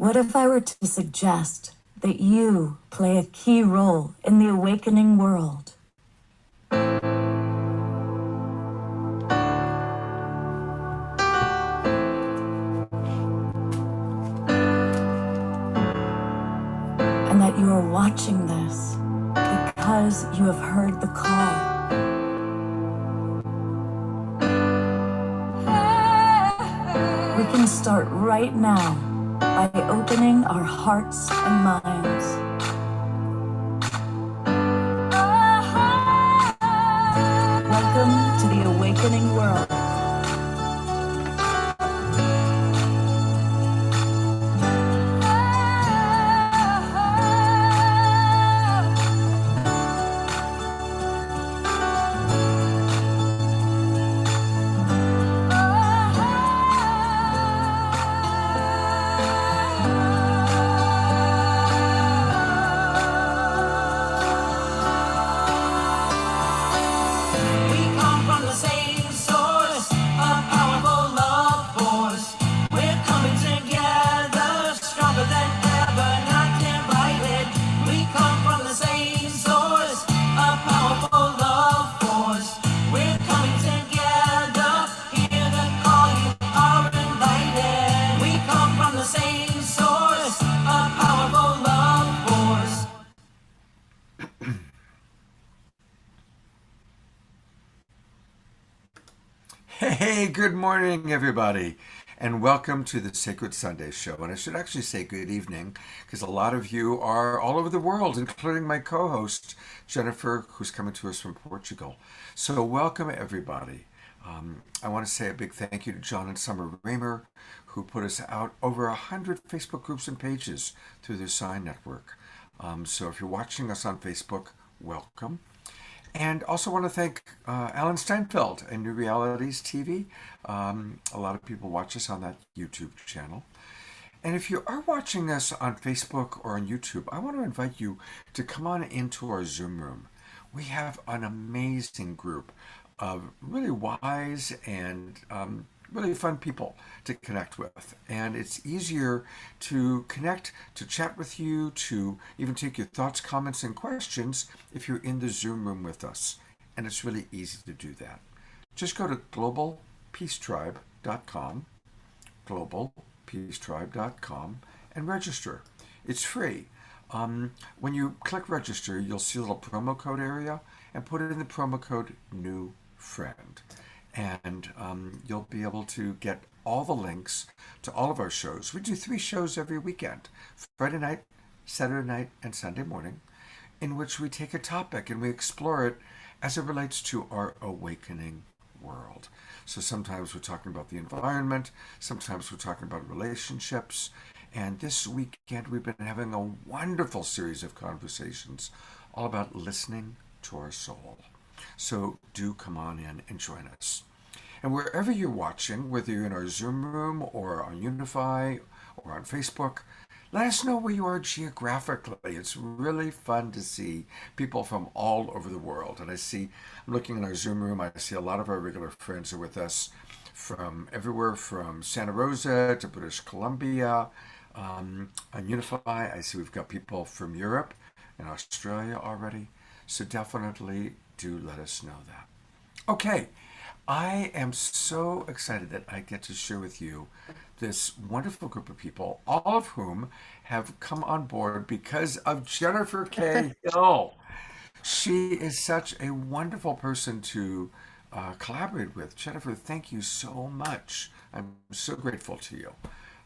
What if I were to suggest that you play a key role in the awakening world? And that you are watching this because you have heard the call. We can start right now by opening our hearts and minds. Welcome to the awakening world. Hey, good morning, everybody, and welcome to the Sacred Sunday Show. And I should actually say good evening, because a lot of you are all over the world, including my co-host, Jennifer, who's coming to us from Portugal. So welcome, everybody. I want to say a big thank you to John and Summer Raymer, who put us out over 100 Facebook groups and pages through their Sign network. So if you're watching us on Facebook, welcome. And also want to thank Alan Steinfeld and New Realities TV. A lot of people watch us on that YouTube channel. And if you are watching us on Facebook or on YouTube, I want to invite you to come on into our Zoom room. We have an amazing group of really wise and really fun people to connect with. And it's easier to connect, to chat with you, to even take your thoughts, comments, and questions if you're in the Zoom room with us. And it's really easy to do that. Just go to globalpeacetribe.com, globalpeacetribe.com, and register. It's free. When you click register, you'll see a little promo code area, and put in the promo code new friend. And you'll be able to get all the links to all of our shows. We do 3 shows every weekend, Friday night, Saturday night, and Sunday morning, in which we take a topic and we explore it as it relates to our awakening world. So sometimes we're talking about the environment, sometimes we're talking about relationships, and this weekend we've been having a wonderful series of conversations all about listening to our soul. So do come on in and join us. And wherever you're watching, whether you're in our Zoom room or on Unify or on Facebook, let us know where you are geographically. It's really fun to see people from all over the world. And I'm looking in our Zoom room, I see a lot of our regular friends are with us from everywhere from Santa Rosa to British Columbia. On Unify, I see we've got people from Europe and Australia already. So definitely do let us know that. Okay, I am so excited that I get to share with you this wonderful group of people, all of whom have come on board because of Jennifer K. Hill. She is such a wonderful person to collaborate with. Jennifer, thank you so much. I'm so grateful to you.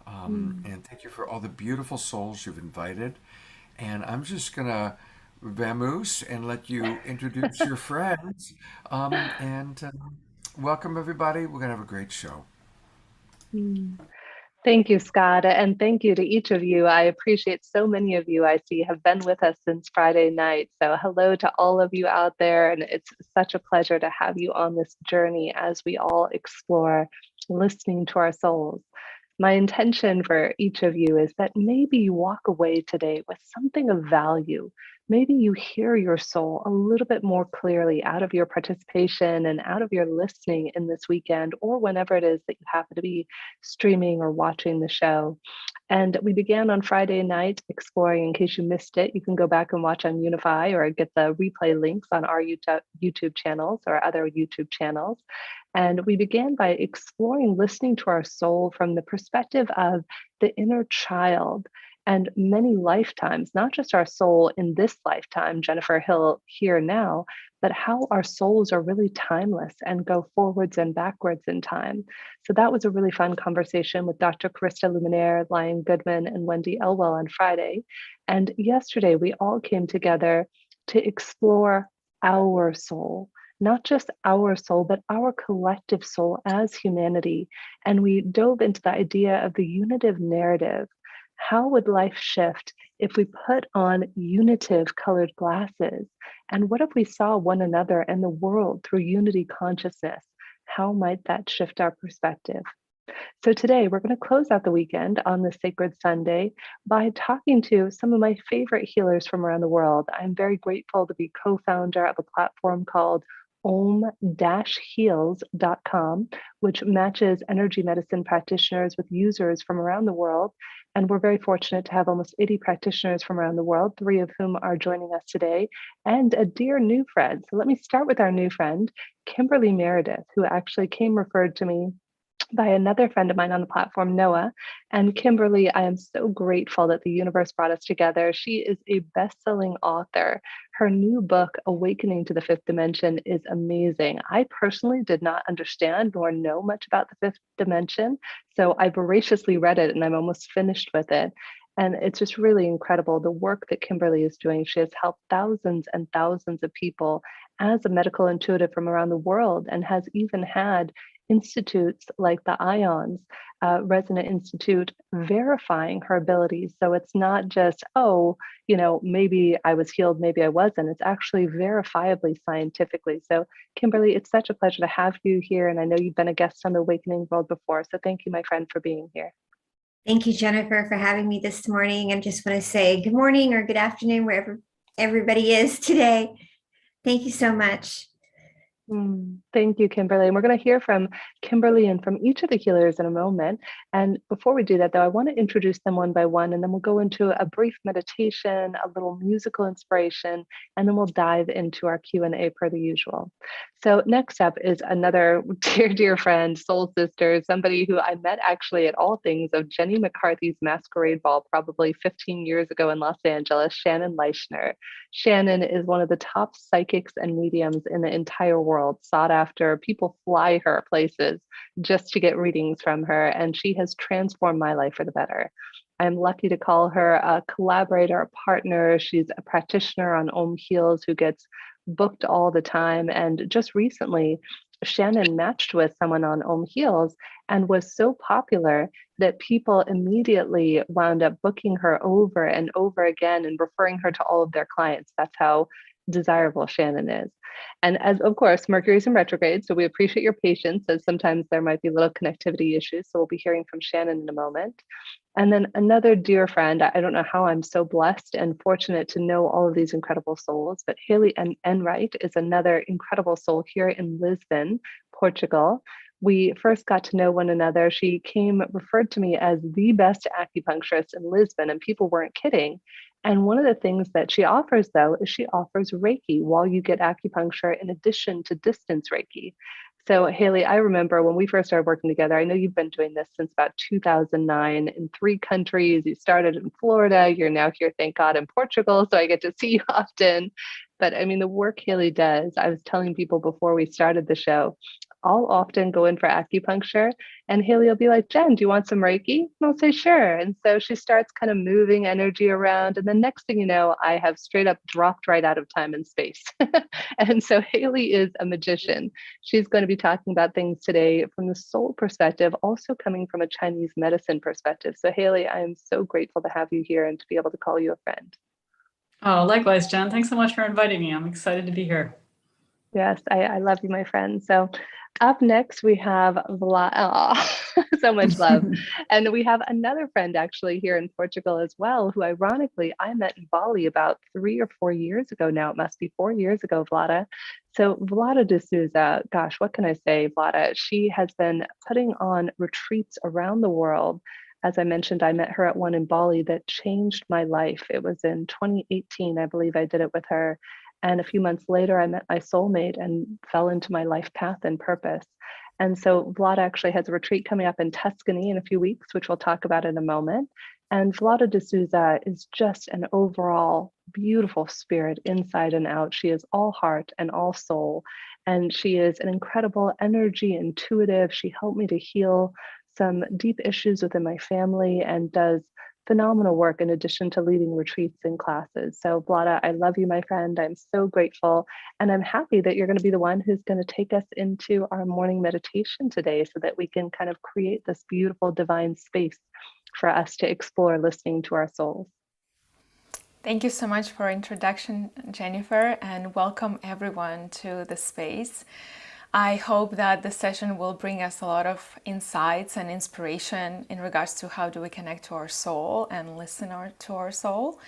And thank you for all the beautiful souls you've invited. And I'm just going to vamoose and let you introduce your friends. Welcome, everybody. We're going to have a great show. Thank you, Scott, and thank you to each of you. I appreciate so many of you I see have been with us since Friday night. So hello to all of you out there, and it's such a pleasure to have you on this journey as we all explore listening to our souls. My intention for each of you is that maybe you walk away today with something of value maybe you hear your soul a little bit more clearly out of your participation and out of your listening in this weekend, or whenever it is that you happen to be streaming or watching the show. And we began on Friday night exploring. In case you missed it, you can go back and watch on Unify or get the replay links on our YouTube channels or other YouTube channels. And we began by exploring listening to our soul from the perspective of the inner child and many lifetimes, not just our soul in this lifetime, Jennifer Hill here now, but how our souls are really timeless and go forwards and backwards in time. So that was a really fun conversation with Dr. Carista Luminaire, Lion Goodman, and Wendy Elwell on Friday. And yesterday, we all came together to explore our soul, not just our soul, but our collective soul as humanity. And we dove into the idea of the unitive narrative. How would life shift if we put on unitive colored glasses? And what if we saw one another and the world through unity consciousness? How might that shift our perspective? So today we're going to close out the weekend on this Sacred Sunday by talking to some of my favorite healers from around the world. I'm very grateful to be co-founder of a platform called om-heals.com, which matches energy medicine practitioners with users from around the world. And we're very fortunate to have almost 80 practitioners from around the world, 3 of whom are joining us today, and a dear new friend. So let me start with our new friend, Kimberly Meredith, who actually came referred to me by another friend of mine on the platform, Noah. And Kimberly, I am so grateful that the universe brought us together. She is a best-selling author. Her new book, Awakening to the Fifth Dimension, is amazing. I personally did not understand nor know much about the fifth dimension, so I voraciously read it and I'm almost finished with it. And it's just really incredible the work that Kimberly is doing. She has helped thousands and thousands of people as a medical intuitive from around the world, and has even had institutes like the IONS Resonant Institute verifying her abilities. So it's not just, oh, maybe I was healed, maybe I wasn't. It's actually verifiably scientifically. So Kimberly, it's such a pleasure to have you here. And I know you've been a guest on the Awakening World before. So thank you, my friend, for being here. Thank you, Jennifer, for having me this morning. I just want to say good morning or good afternoon, wherever everybody is today. Thank you so much. Thank you, Kimberly. And we're going to hear from Kimberly and from each of the healers in a moment. And before we do that, though, I want to introduce them one by one, and then we'll go into a brief meditation, a little musical inspiration, and then we'll dive into our Q&A per the usual. So next up is another dear, dear friend, soul sister, somebody who I met actually at all things of Jenny McCarthy's masquerade ball probably 15 years ago in Los Angeles, Shannon Leichner. Shannon is one of the top psychics and mediums in the entire world, sought after. People fly her places just to get readings from her, and she has transformed my life for the better. I'm lucky to call her a collaborator, a partner. She's a practitioner on Om Heals who gets booked all the time. And just recently, Shannon matched with someone on Om Heals and was so popular that people immediately wound up booking her over and over again and referring her to all of their clients. That's how desirable Shannon is. And as of course, Mercury's in retrograde, so we appreciate your patience as sometimes there might be little connectivity issues. So we'll be hearing from Shannon in a moment. And then another dear friend, I don't know how I'm so blessed and fortunate to know all of these incredible souls, but Haley Enright is another incredible soul here in Lisbon, Portugal. We first got to know one another. She came referred to me as the best acupuncturist in Lisbon, and people weren't kidding. And one of the things that she offers, though, is she offers Reiki while you get acupuncture in addition to distance Reiki. So Haley, I remember when we first started working together, I know you've been doing this since about 2009 in 3 countries. You started in Florida. You're now here, thank God, in Portugal. So I get to see you often. But I mean, the work Haley does, I was telling people before we started the show, I'll often go in for acupuncture and Haley will be like, Jen, do you want some Reiki? And I'll say, sure. And so she starts kind of moving energy around. And the next thing you know, I have straight up dropped right out of time and space. And so Haley is a magician. She's going to be talking about things today from the soul perspective, also coming from a Chinese medicine perspective. So Haley, I am so grateful to have you here and to be able to call you a friend. Oh, likewise, Jen. Thanks so much for inviting me. I'm excited to be here. Yes, I love you, my friend. So Up next, we have Vlad. So much love. And we have another friend actually here in Portugal as well, who ironically I met in Bali about 3 or 4 years ago now. It must be 4 years ago, Vlada. So Vlada de Souza, gosh, what can I say, Vlada? She has been putting on retreats around the world. As I mentioned, I met her at one in Bali that changed my life. It was in 2018, I believe I did it with her. And a few months later, I met my soulmate and fell into my life path and purpose. And so Vlad actually has a retreat coming up in Tuscany in a few weeks, which we'll talk about in a moment. And Vlada de Souza is just an overall beautiful spirit inside and out. She is all heart and all soul. And she is an incredible energy intuitive. She helped me to heal some deep issues within my family and does phenomenal work in addition to leading retreats and classes. So Vlada, I love you, my friend. I'm so grateful. And I'm happy that you're going to be the one who's going to take us into our morning meditation today so that we can kind of create this beautiful divine space for us to explore listening to our souls. Thank you so much for introduction, Jennifer, and welcome everyone to the space. I hope that the session will bring us a lot of insights and inspiration in regards to how do we connect to our soul and listen to our soul.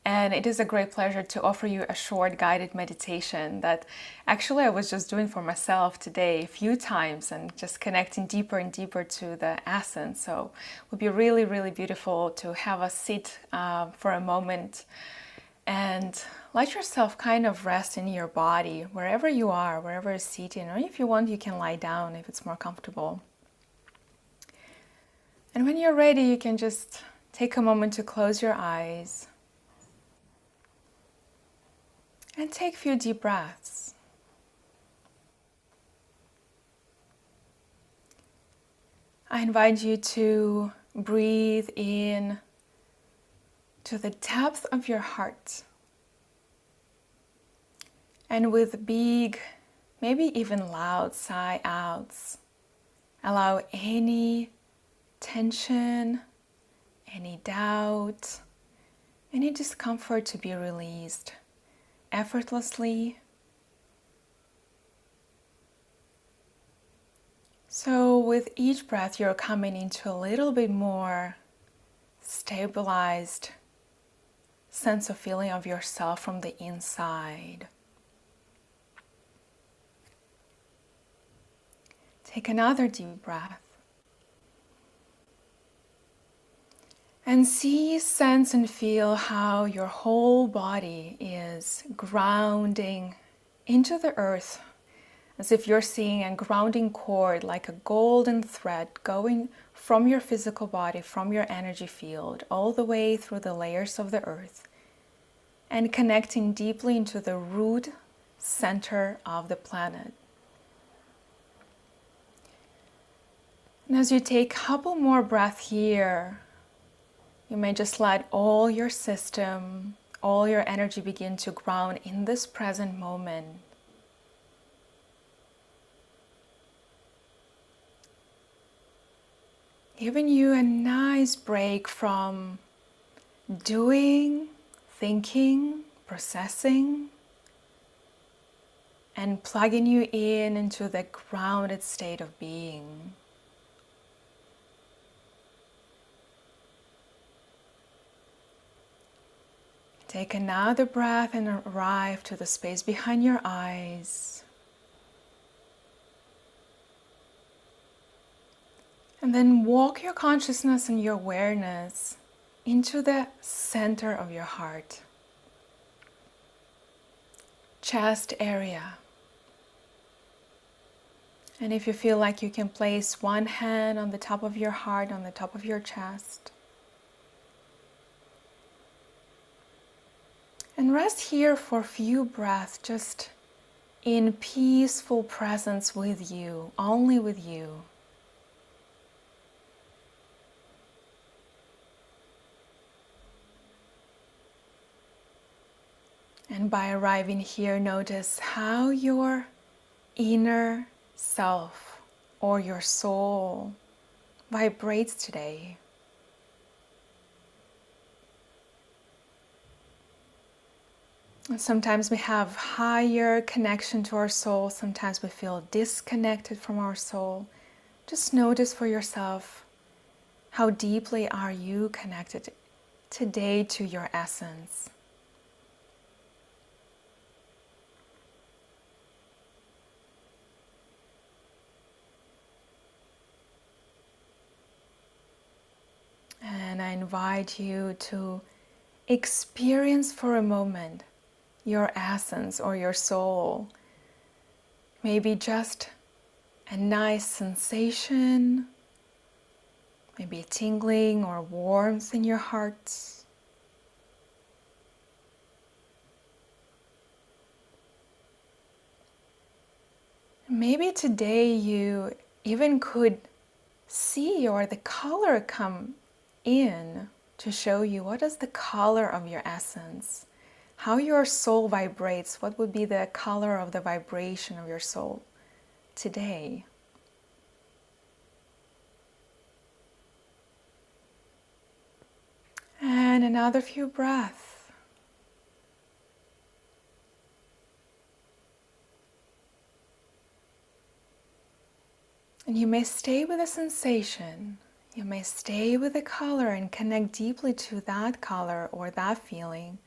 And it is a great pleasure to offer you a short guided meditation that actually I was just doing for myself today a few times and just connecting deeper and deeper to the essence. So it would be really, really beautiful to have a sit for a moment and let yourself kind of rest in your body, wherever you are, wherever you're sitting, or if you want, you can lie down if it's more comfortable. And when you're ready, you can just take a moment to close your eyes and take a few deep breaths. I invite you to breathe in to the depth of your heart. And with big, maybe even loud sigh outs, allow any tension, any doubt, any discomfort to be released effortlessly. So with each breath, you're coming into a little bit more stabilized sense of feeling of yourself from the inside. Take another deep breath. And see, sense, and feel how your whole body is grounding into the earth, as if you're seeing a grounding cord like a golden thread going from your physical body, from your energy field, all the way through the layers of the earth, and connecting deeply into the root center of the planet. And as you take a couple more breaths here, you may just let all your system, all your energy begin to ground in this present moment. Giving you a nice break from doing, thinking, processing, and plugging you in into the grounded state of being. Take another breath and arrive to the space behind your eyes. And then walk your consciousness and your awareness into the center of your heart, chest area. And if you feel like you can place one hand on the top of your heart, on the top of your chest. And rest here for a few breaths, just in peaceful presence with you, only with you. And by arriving here, notice how your inner self or your soul vibrates today. Sometimes we have higher connection to our soul. Sometimes we feel disconnected from our soul. Just notice for yourself, how deeply are you connected today to your essence? And I invite you to experience for a moment your essence or your soul. Maybe just a nice sensation, maybe a tingling or warmth in your heart. Maybe today you even could see or the color come in to show you what is the color of your essence, how your soul vibrates, what would be the color of the vibration of your soul today. And another few breaths. And you may stay with the sensation. You may stay with the color and connect deeply to that color or that feeling.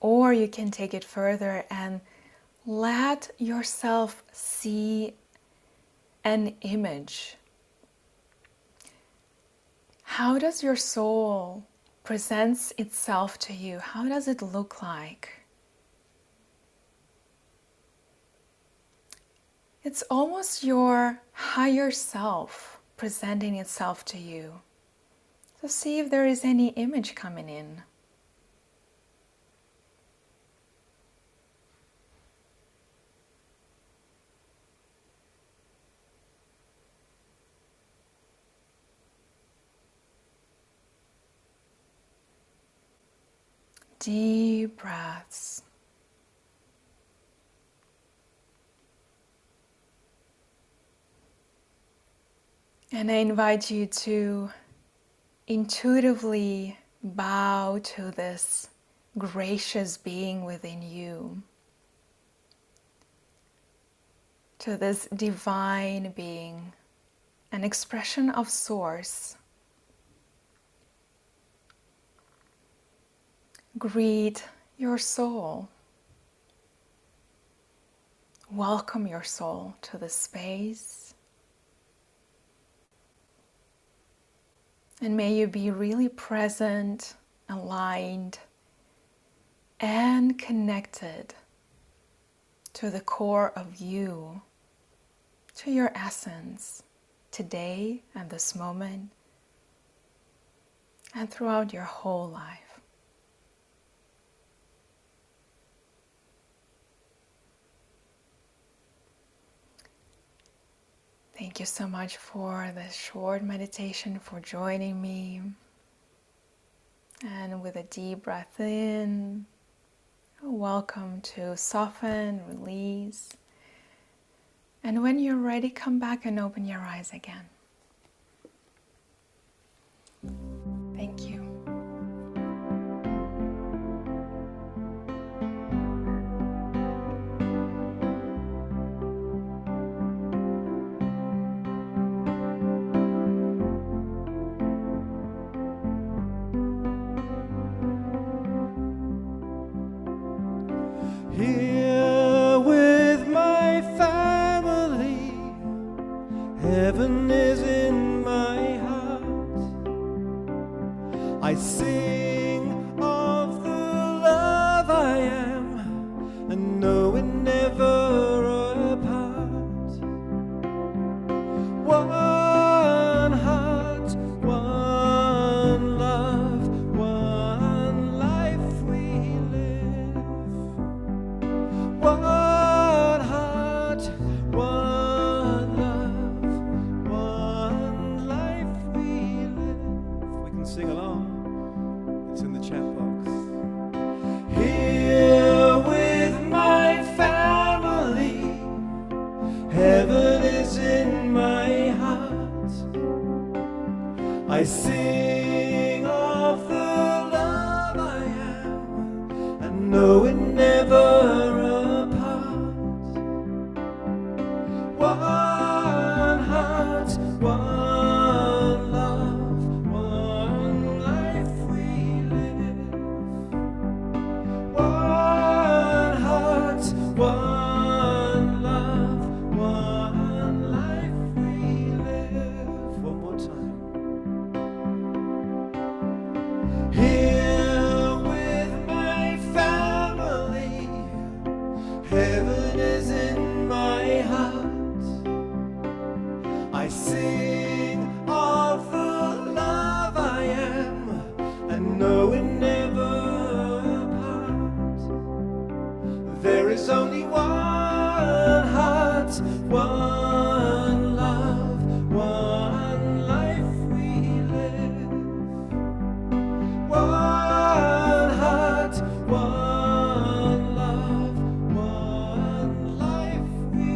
Or you can take it further and let yourself see an image. How does your soul presents itself to you? How does it look like? It's almost your higher self presenting itself to you. So see if there is any image coming in. Deep breaths. And I invite you to intuitively bow to this gracious being within you, to this divine being, an expression of Source. Greet your soul. Welcome your soul to the space. And may you be really present, aligned, and connected to the core of you, to your essence, today and this moment, and throughout your whole life. Thank you so much for this short meditation, for joining me. And with a deep breath in, welcome to soften, release. And when you're ready, come back and open your eyes again. Thank you. Here with my family, heaven is in my heart. I sing of the love I am and know we're never apart. One heart, one love, one life we live. One heart, one love, one life we live. We can sing along. It's in the chat box. Here with my family, heaven is in my heart. I sing of the love I am and know it never one love, one life we live. One heart, one love, one life we live. One more time. Here with my family, heaven is in my heart. I sing of the love I am, and know it never part. There is only one heart, one love, one life we live. One heart, one love, one life we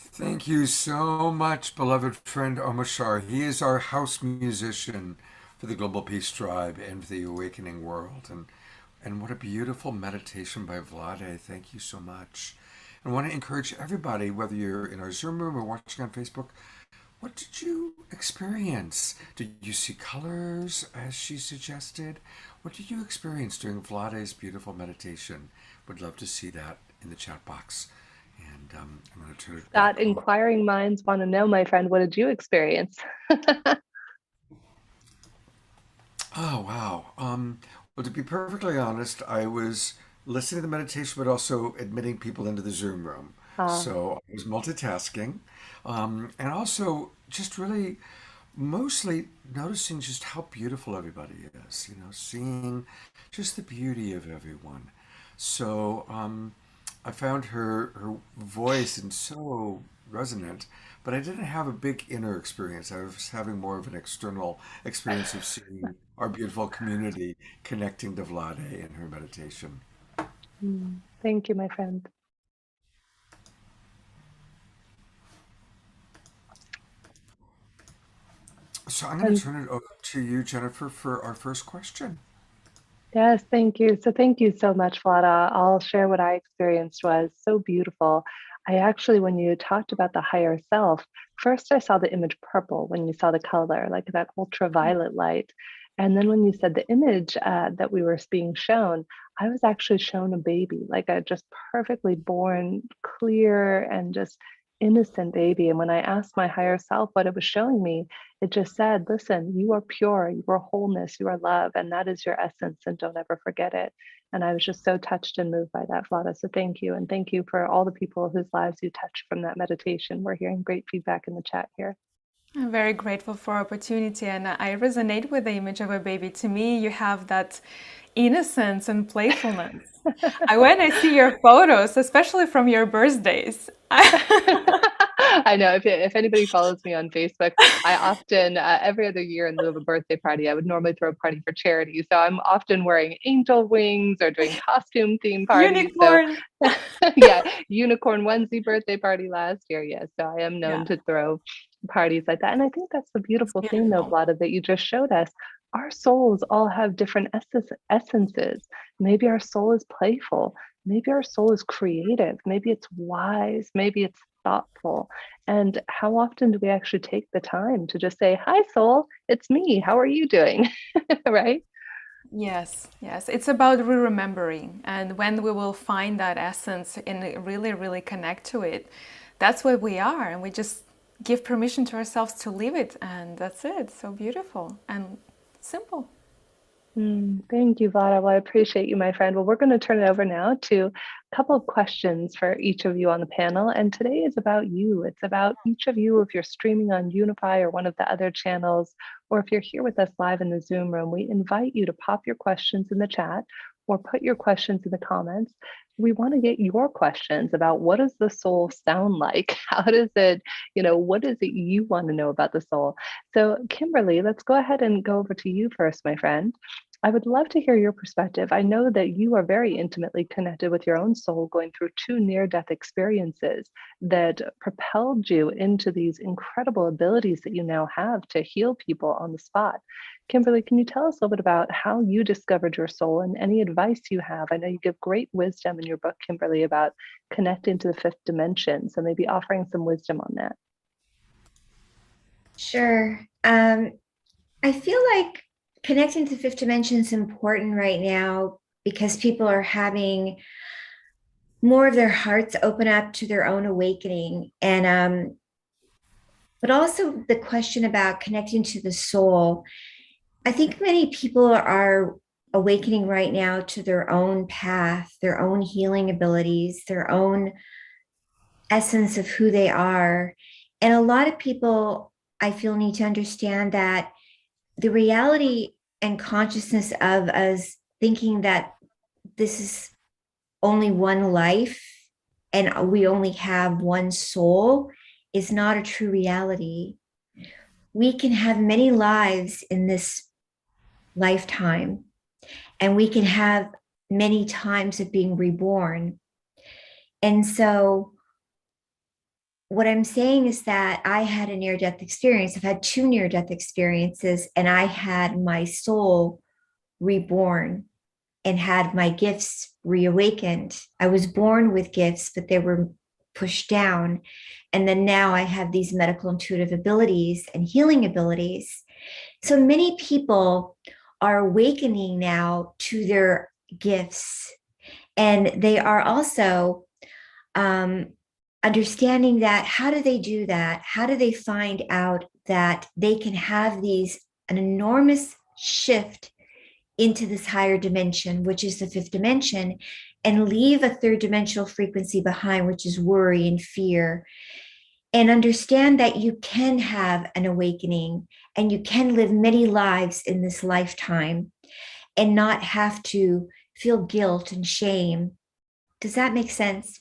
Thank you so much, beloved friend Omashar. He is our house musician for the Global Peace Tribe and for the Awakening World. And what a beautiful meditation by Vlade. Thank you so much. And I want to encourage everybody, whether you're in our Zoom room or watching on Facebook, what did you experience? Did you see colors as she suggested? What did you experience during Vlade's beautiful meditation? Would love to see that in the chat box. And I'm going to turn it back That inquiring minds want to know, my friend, what did you experience? Oh, wow. Well, to be perfectly honest, I was listening to the meditation, but also admitting people into the Zoom room. So I was multitasking, and also just really mostly noticing just how beautiful everybody is, seeing just the beauty of everyone. So I found her voice and so resonant, but I didn't have a big inner experience. I was having more of an external experience of seeing our beautiful community connecting to Vlade in her meditation. Thank you, my friend. So I'm going to turn it over to you, Jennifer, for our first question. Yes, thank you. So thank you so much, Vlada. I'll share what I experienced was so beautiful. I actually, when you talked about the higher self, first I saw the image purple when you saw the color, like that ultraviolet light. And then when you said the image that we were being shown, I was actually shown a baby, like a just perfectly born, clear, and just innocent baby. And when I asked my higher self what it was showing me, it just said, listen, you are pure, you are wholeness, you are love, and that is your essence, and don't ever forget it. And I was just so touched and moved by that, Vlada. So thank you. And thank you for all the people whose lives you touched from that meditation. We're hearing great feedback in the chat here. I'm very grateful for opportunity, and I resonate with the image of a baby. To me, you have that innocence and playfulness. When I see your photos, especially from your birthdays, I know if anybody follows me on Facebook, I often, every other year in lieu of a birthday party, I would normally throw a party for charity. So I'm often wearing angel wings or doing costume theme parties. unicorn. So yeah, unicorn onesie birthday party last year. Yes. So I am known Yeah. to throw parties like that. And I think that's the beautiful thing though, Beautiful. Vlada, that you just showed us. Our souls all have different essences. Maybe our soul is playful. Maybe our soul is creative. Maybe it's wise. Maybe it's thoughtful. And how often do we actually take the time to just say, hi, soul, it's me. How are you doing? Right? Yes, yes. It's about remembering. And when we will find that essence and really, really connect to it, that's what we are. And we just give permission to ourselves to live it. And that's it. So beautiful and simple. Thank you, Vlada. Well, I appreciate you, my friend. Well, we're going to turn it over now to a couple of questions for each of you on the panel. And today is about you. It's about each of you. If you're streaming on Unify or one of the other channels, or if you're here with us live in the Zoom room, we invite you to pop your questions in the chat or put your questions in the comments. We want to get your questions about what does the soul sound like? How does it, what is it you want to know about the soul? So Kimberly, let's go ahead and go over to you first, my friend. I would love to hear your perspective. I know that you are very intimately connected with your own soul, going through two near-death experiences that propelled you into these incredible abilities that you now have to heal people on the spot. Kimberly, can you tell us a little bit about how you discovered your soul and any advice you have? I know you give great wisdom in your book, Kimberly, about connecting to the fifth dimension. So maybe offering some wisdom on that. Sure. I feel like connecting to the fifth dimension is important right now because people are having more of their hearts open up to their own awakening. And but also the question about connecting to the soul. I think many people are awakening right now to their own path, their own healing abilities, their own essence of who they are. And a lot of people, I feel, need to understand that the reality and consciousness of us thinking that this is only one life and we only have one soul is not a true reality. We can have many lives in this lifetime, and we can have many times of being reborn. And so what I'm saying is that I had a near-death experience. I've had two near-death experiences, and I had my soul reborn and had my gifts reawakened. I was born with gifts, but they were pushed down. And then now I have these medical intuitive abilities and healing abilities. So many people are awakening now to their gifts. And they are also understanding that. How do they do that? How do they find out that they can have an enormous shift into this higher dimension, which is the fifth dimension, and leave a third dimensional frequency behind, which is worry and fear, and understand that you can have an awakening and you can live many lives in this lifetime and not have to feel guilt and shame. Does that make sense?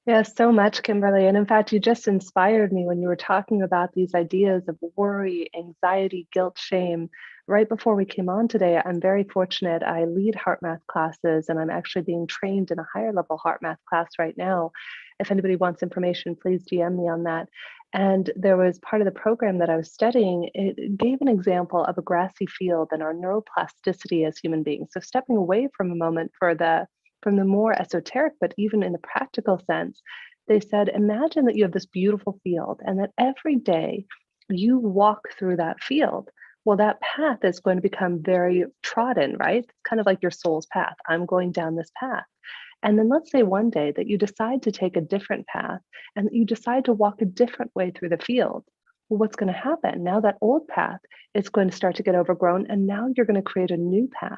Yeah, so much, Kimberly. And in fact, you just inspired me when you were talking about these ideas of worry, anxiety, guilt, shame. Right before we came on today, I'm very fortunate. I lead heart math classes, and I'm actually being trained in a higher level heart math class right now. If anybody wants information, please DM me on that. And there was part of the program that I was studying, it gave an example of a grassy field and our neuroplasticity as human beings. So stepping away from a moment from the more esoteric, but even in the practical sense, they said, imagine that you have this beautiful field and that every day you walk through that field. Well, that path is going to become very trodden, right? It's kind of like your soul's path. I'm going down this path. And then let's say one day that you decide to take a different path and that you decide to walk a different way through the field. Well, what's going to happen? Now that old path is going to start to get overgrown, and now you're going to create a new path.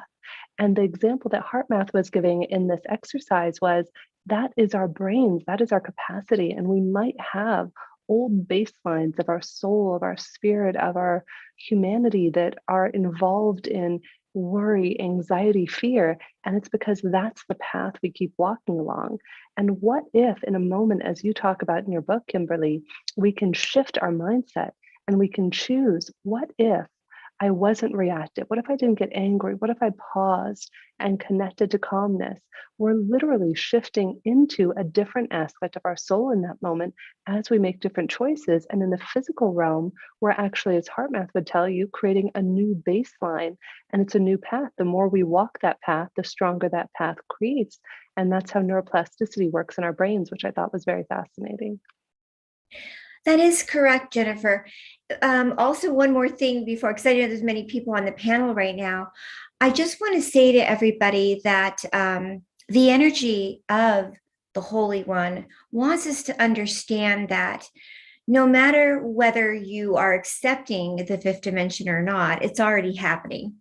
And the example that HeartMath was giving in this exercise was that is our brains, that is our capacity. And we might have old baselines of our soul, of our spirit, of our humanity that are involved in worry, anxiety, fear. And it's because that's the path we keep walking along. And what if, in a moment, as you talk about in your book, Kimberly, we can shift our mindset and we can choose, what if I wasn't reactive? What if I didn't get angry? What if I paused and connected to calmness? We're literally shifting into a different aspect of our soul in that moment as we make different choices. And in the physical realm, we're actually, as HeartMath would tell you, creating a new baseline, and it's a new path. The more we walk that path, the stronger that path creates. And that's how neuroplasticity works in our brains, which I thought was very fascinating. That is correct, Jennifer. Also, one more thing before, because I know there's many people on the panel right now. I just want to say to everybody that the energy of the Holy One wants us to understand that no matter whether you are accepting the fifth dimension or not, it's already happening.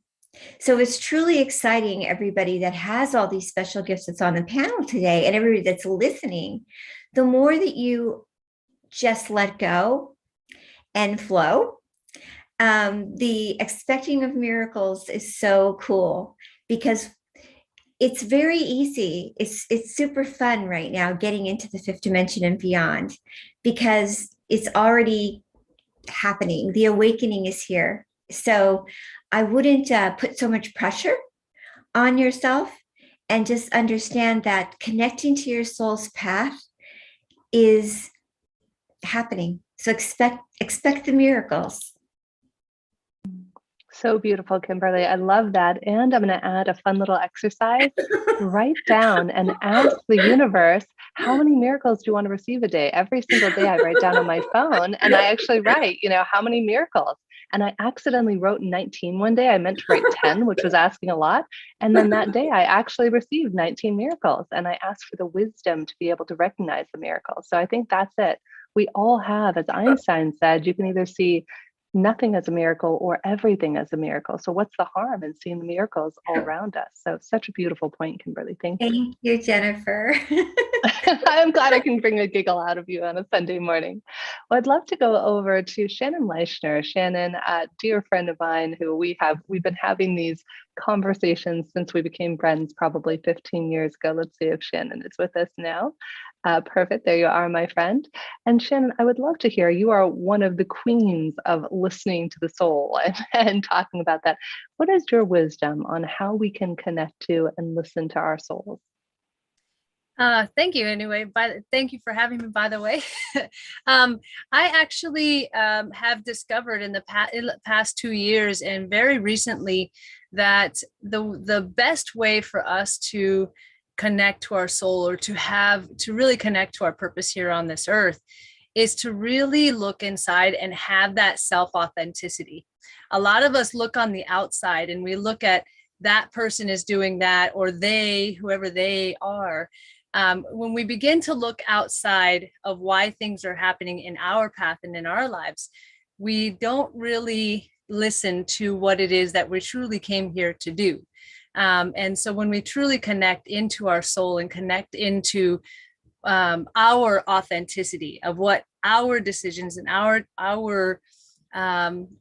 So it's truly exciting, everybody that has all these special gifts that's on the panel today and everybody that's listening. The more that you just let go and flow, the expecting of miracles is so cool because it's very easy. It's super fun right now getting into the fifth dimension and beyond because it's already happening. The awakening is here. So I wouldn't put so much pressure on yourself, and just understand that connecting to your soul's path is happening. So expect the miracles. So beautiful, Kimberly. I love that. And I'm going to add a fun little exercise. Write down and ask the universe, how many miracles do you want to receive a day? Every single day I write down on my phone, and I actually write, how many miracles. And I accidentally wrote 19 one day. I meant to write 10, which was asking a lot. And then that day I actually received 19 miracles. And I asked for the wisdom to be able to recognize the miracles. So I think that's it. We all have, as Einstein said, you can either see nothing as a miracle or everything as a miracle. So what's the harm in seeing the miracles all around us? So such a beautiful point, Kimberly. Thank you. Thank you, Jennifer. I'm glad I can bring a giggle out of you on a Sunday morning. Well, I'd love to go over to Shannon Leischner. Shannon, a dear friend of mine who we've been having these conversations since we became friends probably 15 years ago. Let's see if Shannon is with us now. Perfect. There you are, my friend. And Shannon, I would love to hear, you are one of the queens of listening to the soul and talking about that. What is your wisdom on how we can connect to and listen to our souls? Thank you anyway. Thank you for having me, by the way. I actually have discovered in the past 2 years and very recently that the best way for us to connect to our soul, or to really connect to our purpose here on this earth, is to really look inside and have that self-authenticity. A lot of us look on the outside and we look at that person is doing that, or whoever they are. When we begin to look outside of why things are happening in our path and in our lives, we don't really listen to what it is that we truly came here to do. And so when we truly connect into our soul and connect into our authenticity of what our decisions and our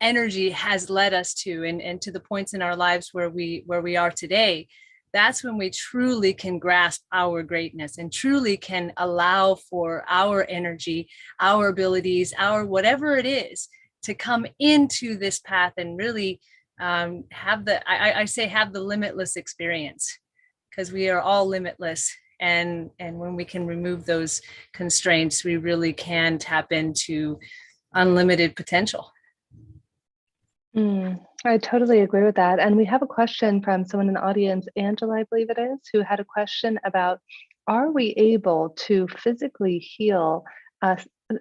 energy has led us to, and to the points in our lives where we are today, that's when we truly can grasp our greatness and truly can allow for our energy, our abilities, our whatever it is to come into this path and really have the limitless experience, because we are all limitless. And when we can remove those constraints, we really can tap into unlimited potential. I totally agree with that. And we have a question from someone in the audience, Angela, I believe it is, who had a question about, are we able to physically heal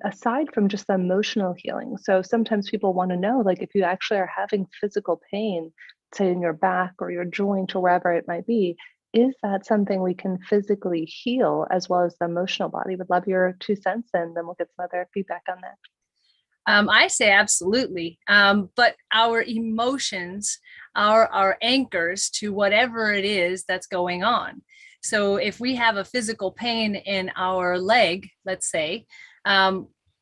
aside from just the emotional healing? So sometimes people want to know, like, if you actually are having physical pain, say in your back or your joint or wherever it might be, is that something we can physically heal as well as the emotional body? Would love your 2 cents, and then we'll get some other feedback on that. I say absolutely. But our emotions are our anchors to whatever it is that's going on. So if we have a physical pain in our leg, let's say,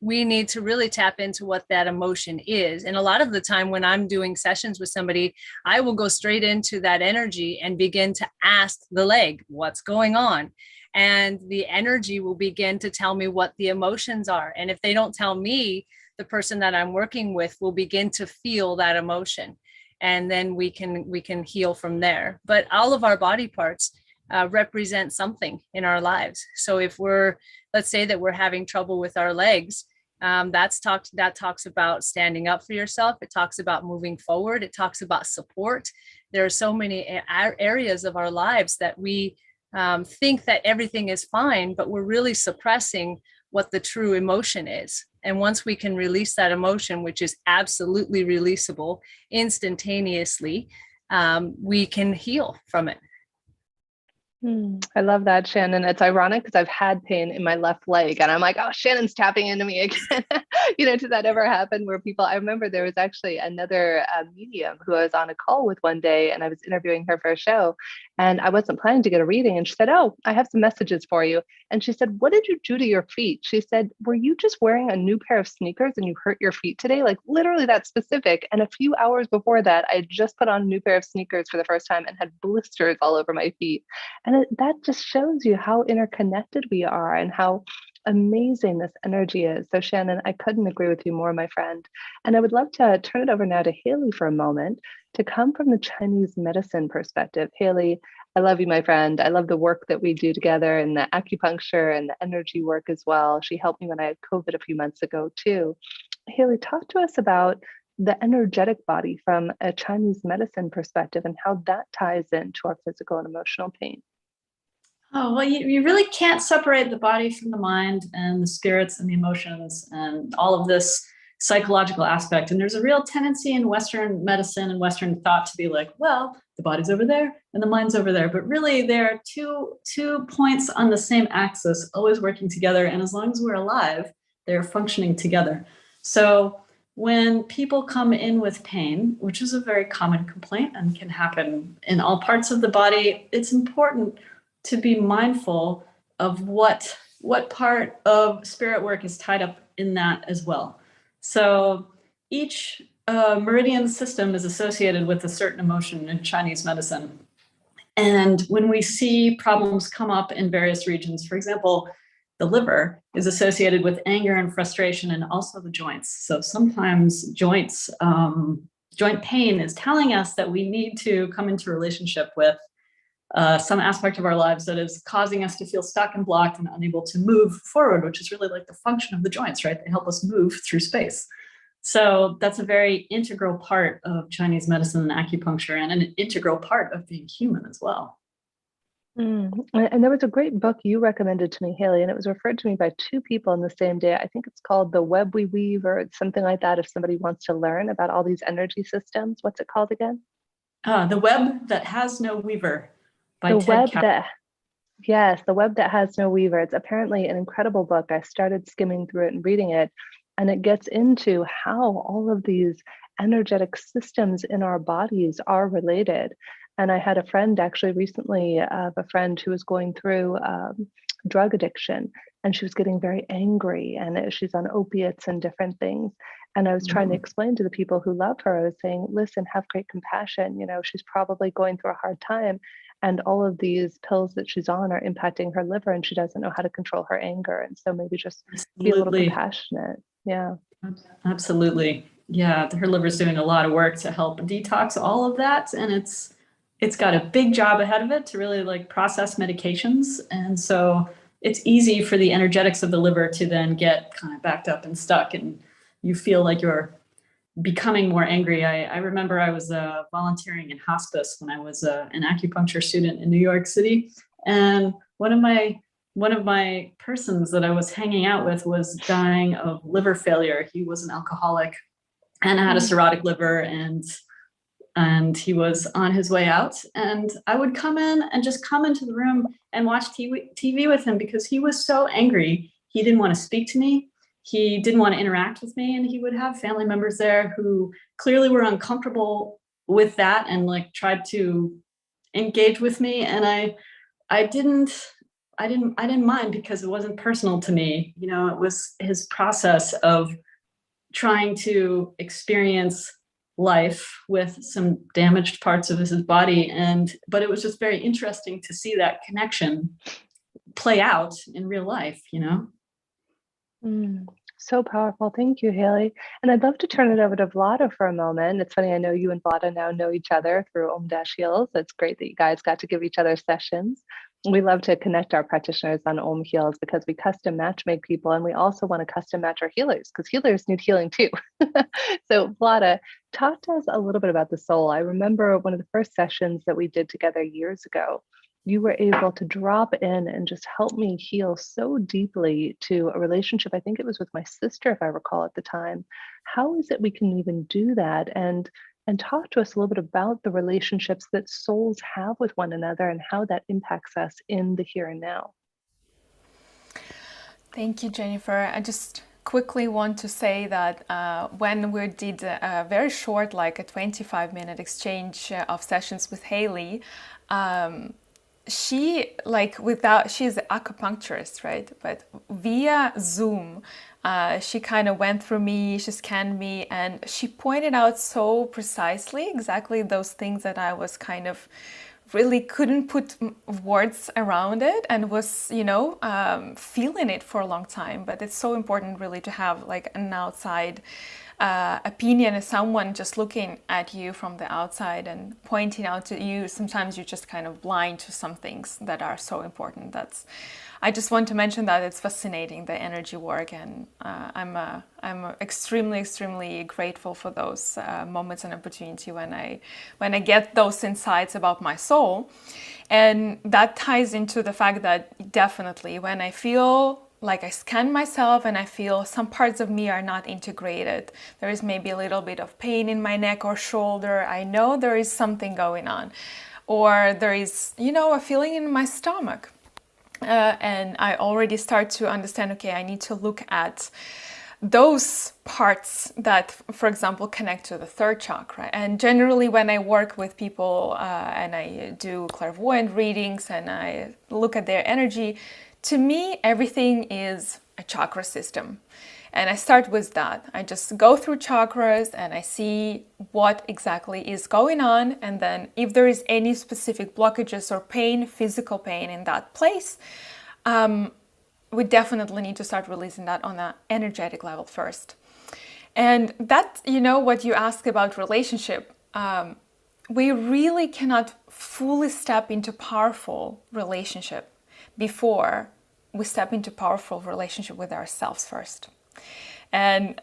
we need to really tap into what that emotion is. And a lot of the time when I'm doing sessions with somebody, I will go straight into that energy and begin to ask the leg, what's going on? And the energy will begin to tell me what the emotions are. And if they don't tell me, the person that I'm working with will begin to feel that emotion. And then we can heal from there. But all of our body parts represent something in our lives. So if let's say that we're having trouble with our legs, that talks about standing up for yourself. It talks about moving forward. It talks about support. There are so many areas of our lives that we think that everything is fine, but we're really suppressing what the true emotion is. And once we can release that emotion, which is absolutely releasable instantaneously, we can heal from it. I love that, Shannon. It's ironic because I've had pain in my left leg and I'm like, oh, Shannon's tapping into me again. Did that ever happen where I remember there was actually another medium who I was on a call with one day, and I was interviewing her for a show, and I wasn't planning to get a reading. And she said, oh, I have some messages for you. And she said, what did you do to your feet? She said, were you just wearing a new pair of sneakers and you hurt your feet today? Like literally that specific. And a few hours before that, I had just put on a new pair of sneakers for the first time and had blisters all over my feet. And that just shows you how interconnected we are, and how amazing this energy is. So Shannon, I couldn't agree with you more, my friend. And I would love to turn it over now to Haley for a moment to come from the Chinese medicine perspective. Haley, I love you, my friend. I love the work that we do together and the acupuncture and the energy work as well. She helped me when I had COVID a few months ago too. Haley, talk to us about the energetic body from a Chinese medicine perspective and how that ties into our physical and emotional pain. Oh, well, you really can't separate the body from the mind and the spirits and the emotions and all of this psychological aspect. And there's a real tendency in Western medicine and Western thought to be like, well, the body's over there and the mind's over there. But really, there are two points on the same axis, always working together. And as long as we're alive, they're functioning together. So when people come in with pain, which is a very common complaint and can happen in all parts of the body, it's important to be mindful of what part of spirit work is tied up in that as well. So each meridian system is associated with a certain emotion in Chinese medicine. And when we see problems come up in various regions, for example, the liver is associated with anger and frustration and also the joints. So sometimes joint pain is telling us that we need to come into relationship with some aspect of our lives that is causing us to feel stuck and blocked and unable to move forward, which is really like the function of the joints, right? They help us move through space. So that's a very integral part of Chinese medicine and acupuncture, and an integral part of being human as well. And there was a great book you recommended to me, Haley, and it was referred to me by two people in the same day. I think it's called The Web We Weave or it's something like that if somebody wants to learn about all these energy systems. What's it called again? The Web That Has No Weaver by The Ted Web Kaplan. That Yes, The Web That Has No Weaver. It's apparently an incredible book. I started skimming through it and reading it, and it gets into how all of these energetic systems in our bodies are related. And I had a friend actually recently, a friend who was going through drug addiction, and she was getting very angry, and she's on opiates and different things. And I was trying to explain to the people who love her, I was saying, listen, have great compassion. You know, she's probably going through a hard time. And all of these pills that she's on are impacting her liver and she doesn't know how to control her anger. And so maybe just be a little compassionate. Yeah. Absolutely. Yeah. Her liver's doing a lot of work to help detox all of that. And it's got a big job ahead of it to really like process medications. And so it's easy for the energetics of the liver to then get kind of backed up and stuck, and you feel like you're becoming more angry. I remember I was volunteering in hospice when I was an acupuncture student in New York City, and one of my persons that I was hanging out with was dying of liver failure. He was an alcoholic and had a cirrhotic liver, and he was on his way out. And I would come in and just come into the room and watch TV with him because he was so angry. He didn't want to speak to me. He didn't want to interact with me, and he would have family members there who clearly were uncomfortable with that and like tried to engage with me. And I didn't mind because it wasn't personal to me. You know, it was his process of trying to experience life with some damaged parts of his body. But it was just very interesting to see that connection play out in real life, you know? So powerful. Thank you, Haley. And I'd love to turn it over to Vlada for a moment. It's funny, I know you and Vlada now know each other through Om Dash Heals. It's great that you guys got to give each other sessions. We love to connect our practitioners on Om Heals because we custom match make people, and we also want to custom match our healers because healers need healing too. So Vlada, talk to us a little bit about the soul. I remember one of the first sessions that we did together years ago. You were able to drop in and just help me heal so deeply to a relationship. I think it was with my sister, if I recall at the time. How is it we can even do that? And talk to us a little bit about the relationships that souls have with one another and how that impacts us in the here and now. Thank you, Jennifer. I just quickly want to say that when we did a very short, like a 25-minute exchange of sessions with Haley, she's an acupuncturist, right? But via Zoom, she kind of went through me, she scanned me, and she pointed out so precisely exactly those things that I was kind of really couldn't put words around it and was, feeling it for a long time. But it's so important really to have like an outside opinion as someone just looking at you from the outside and pointing out to you. Sometimes you're just kind of blind to some things that are so important. I just want to mention that it's fascinating, the energy work, and I'm extremely grateful for those moments and opportunity when I get those insights about my soul. And that ties into the fact that definitely when I feel like I scan myself and I feel some parts of me are not integrated, there is maybe a little bit of pain in my neck or shoulder, I know there is something going on. Or there is, a feeling in my stomach. And I already start to understand, okay, I need to look at those parts that, for example, connect to the third chakra. And generally when I work with people and I do clairvoyant readings and I look at their energy, to me, everything is a chakra system. And I start with that. I just go through chakras and I see what exactly is going on. And then if there is any specific blockages or pain, physical pain in that place, we definitely need to start releasing that on an energetic level first. And that, what you ask about relationship, we really cannot fully step into powerful relationship before we step into powerful relationship with ourselves first. And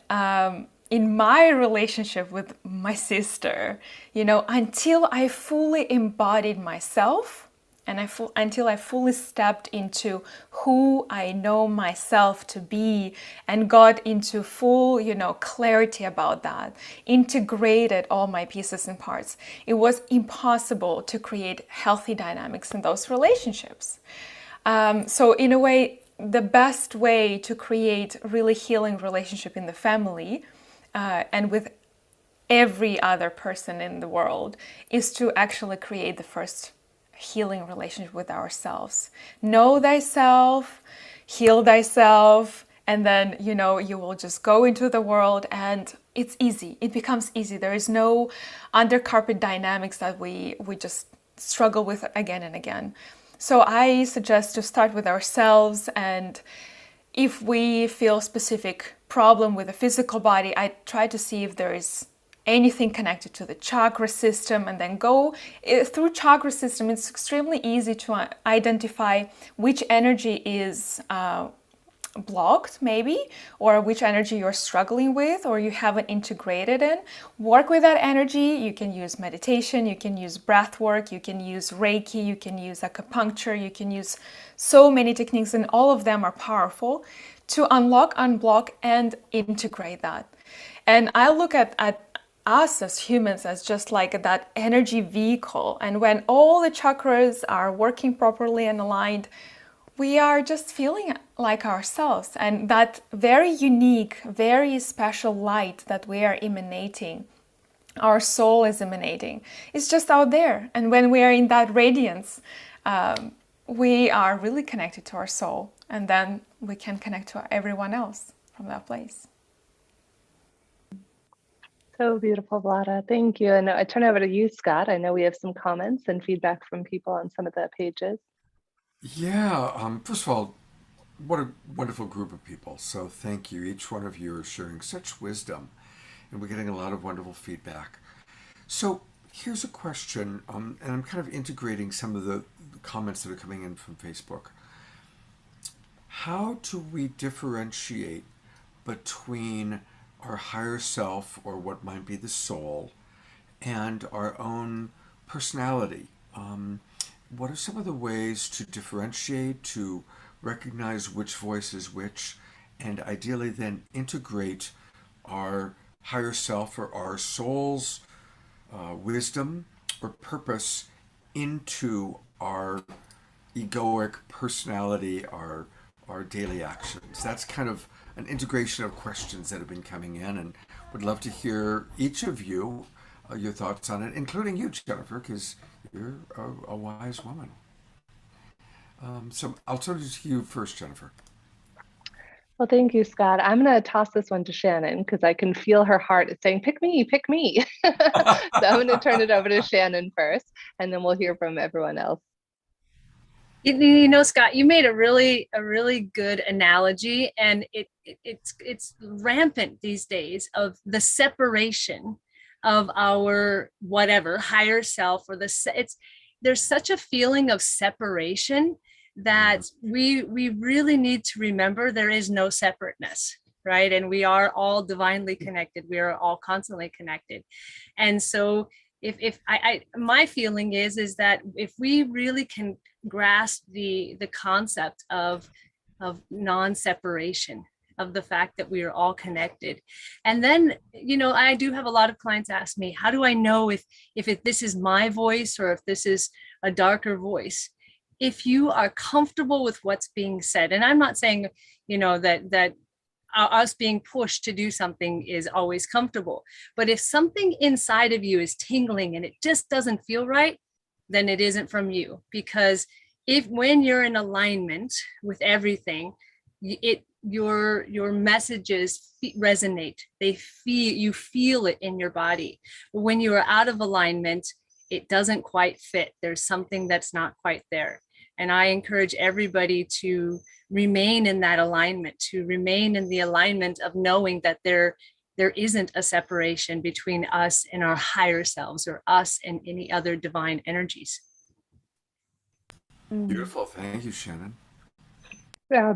in my relationship with my sister, until I fully embodied myself and until I fully stepped into who I know myself to be and got into full, clarity about that, integrated all my pieces and parts, it was impossible to create healthy dynamics in those relationships. So in a way, the best way to create really healing relationship in the family and with every other person in the world is to actually create the first healing relationship with ourselves. Know thyself, heal thyself, and then, you will just go into the world and it's easy. It becomes easy. There is no undercarpet dynamics that we just struggle with again and again. So I suggest to start with ourselves, and if we feel specific problem with the physical body, I try to see if there is anything connected to the chakra system and then go through chakra system. It's extremely easy to identify which energy is blocked maybe, or which energy you're struggling with or you haven't integrated in. Work with that energy. You can use meditation, you can use breath work, you can use Reiki, you can use acupuncture, you can use so many techniques, and all of them are powerful to unlock, unblock, and integrate that. And I look at us as humans as just like that energy vehicle, and when all the chakras are working properly and aligned, we are just feeling like ourselves, and that very unique, very special light that we are emanating, our soul is emanating, it's just out there. And when we are in that radiance, we are really connected to our soul, and then we can connect to everyone else from that place. So beautiful, Vlada. Thank you. And I turn over to you, Scott. I know we have some comments and feedback from people on some of the pages. Yeah, first of all, what a wonderful group of people. So thank you. Each one of you are sharing such wisdom, and we're getting a lot of wonderful feedback. So here's a question, and I'm kind of integrating some of the comments that are coming in from Facebook. How do we differentiate between our higher self, or what might be the soul, and our own personality? What are some of the ways to differentiate, to recognize which voice is which, and ideally then integrate our higher self or our soul's wisdom or purpose into our egoic personality, our daily actions? That's kind of an integration of questions that have been coming in, and would love to hear each of you, your thoughts on it, including you, Jennifer, because you're a wise woman. So I'll turn it to you first, Jennifer. Well, thank you, Scott. I'm going to toss this one to Shannon because I can feel her heart saying, pick me, pick me. So I'm going to turn it over to Shannon first, and then we'll hear from everyone else. Scott, you made a really good analogy, and it's rampant these days of the separation of our whatever higher self, or there's such a feeling of separation that we really need to remember there is no separateness, right? And we are all divinely connected. We are all constantly connected. And so if my feeling is that if we really can grasp the concept of non-separation, of the fact that we are all connected. And then, I do have a lot of clients ask me, how do I know if this is my voice or if this is a darker voice? If you are comfortable with what's being said, and I'm not saying, that us being pushed to do something is always comfortable, but if something inside of you is tingling and it just doesn't feel right, then it isn't from you. Because when you're in alignment with everything, your messages resonate. You feel it in your body. But when you are out of alignment, it doesn't quite fit. There's something that's not quite there. And I encourage everybody to remain in that alignment, to remain in the alignment of knowing that there isn't a separation between us and our higher selves, or us and any other divine energies. Beautiful. Thank you, Shannon. Yeah.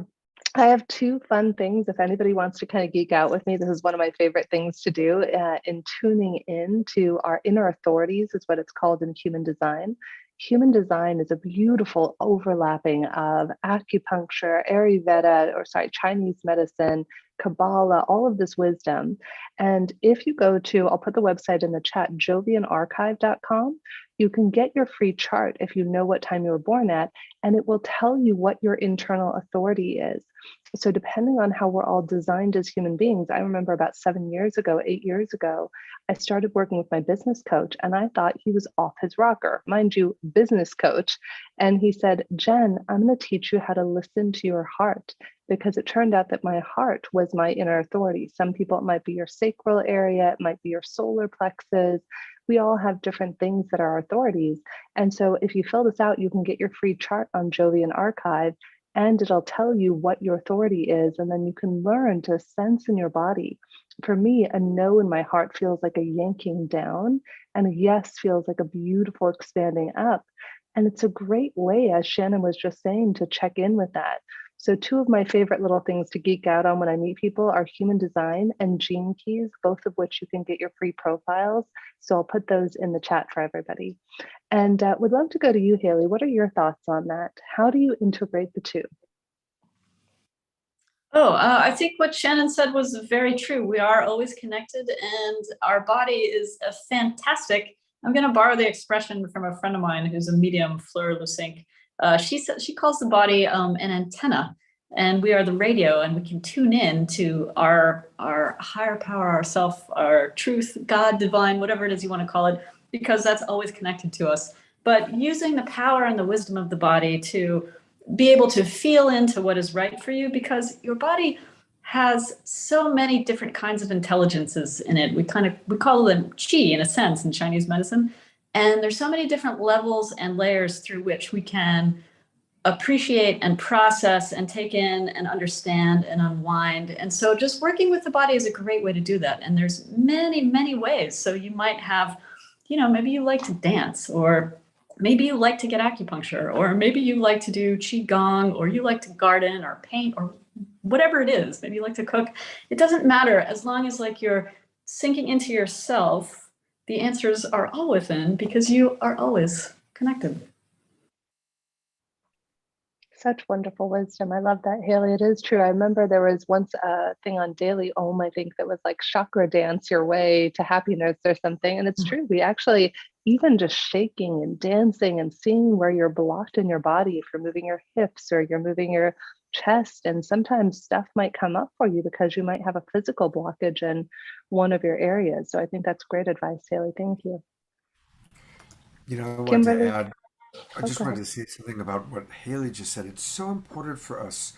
I have two fun things. If anybody wants to kind of geek out with me, this is one of my favorite things to do in tuning in to our inner authorities, is what it's called in human design. Human design is a beautiful overlapping of acupuncture, Chinese medicine, Kabbalah, all of this wisdom. And if you go to, I'll put the website in the chat, jovianarchive.com, you can get your free chart if you know what time you were born at, and it will tell you what your internal authority is. So depending on how we're all designed as human beings, I remember about 8 years ago, I started working with my business coach, and I thought he was off his rocker, mind you, business coach. And he said, Jen, I'm going to teach you how to listen to your heart, because it turned out that my heart was my inner authority. Some people, it might be your sacral area, it might be your solar plexus. We all have different things that are authorities. And so if you fill this out, you can get your free chart on Jovian Archive, and it'll tell you what your authority is. And then you can learn to sense in your body. For me, a no in my heart feels like a yanking down, and a yes feels like a beautiful expanding up. And it's a great way, as Shannon was just saying, to check in with that. So two of my favorite little things to geek out on when I meet people are human design and gene keys, both of which you can get your free profiles. So I'll put those in the chat for everybody. And would love to go to you, Haley. What are your thoughts on that? How do you integrate the two? I think what Shannon said was very true. We are always connected, and our body is a fantastic. I'm going to borrow the expression from a friend of mine who's a medium, Fleur Lusink. She calls the body an antenna, and we are the radio, and we can tune in to our higher power, ourself, our truth, God, divine, whatever it is you want to call it, because that's always connected to us. But using the power and the wisdom of the body to be able to feel into what is right for you, because your body has so many different kinds of intelligences in it. We call them qi in a sense in Chinese medicine. And there's so many different levels and layers through which we can appreciate and process and take in and understand and unwind. And so just working with the body is a great way to do that. And there's many, many ways. So you might have, maybe you like to dance, or maybe you like to get acupuncture, or maybe you like to do qigong, or you like to garden or paint, or whatever it is. Maybe you like to cook. It doesn't matter, as long as you're sinking into yourself. The answers are all within, because you are always connected. Such wonderful wisdom. I love that, Haley. It is true. I remember there was once a thing on Daily Om, I think, that was like chakra dance your way to happiness or something. And it's true. We actually, even just shaking and dancing and seeing where you're blocked in your body, if you're moving your hips or you're moving your chest, and sometimes stuff might come up for you because you might have a physical blockage in one of your areas. So I think that's great advice, Haley. Thank you. You know what, Kimberly? to add, I just go wanted ahead. to say something about what Haley just said. It's so important for us.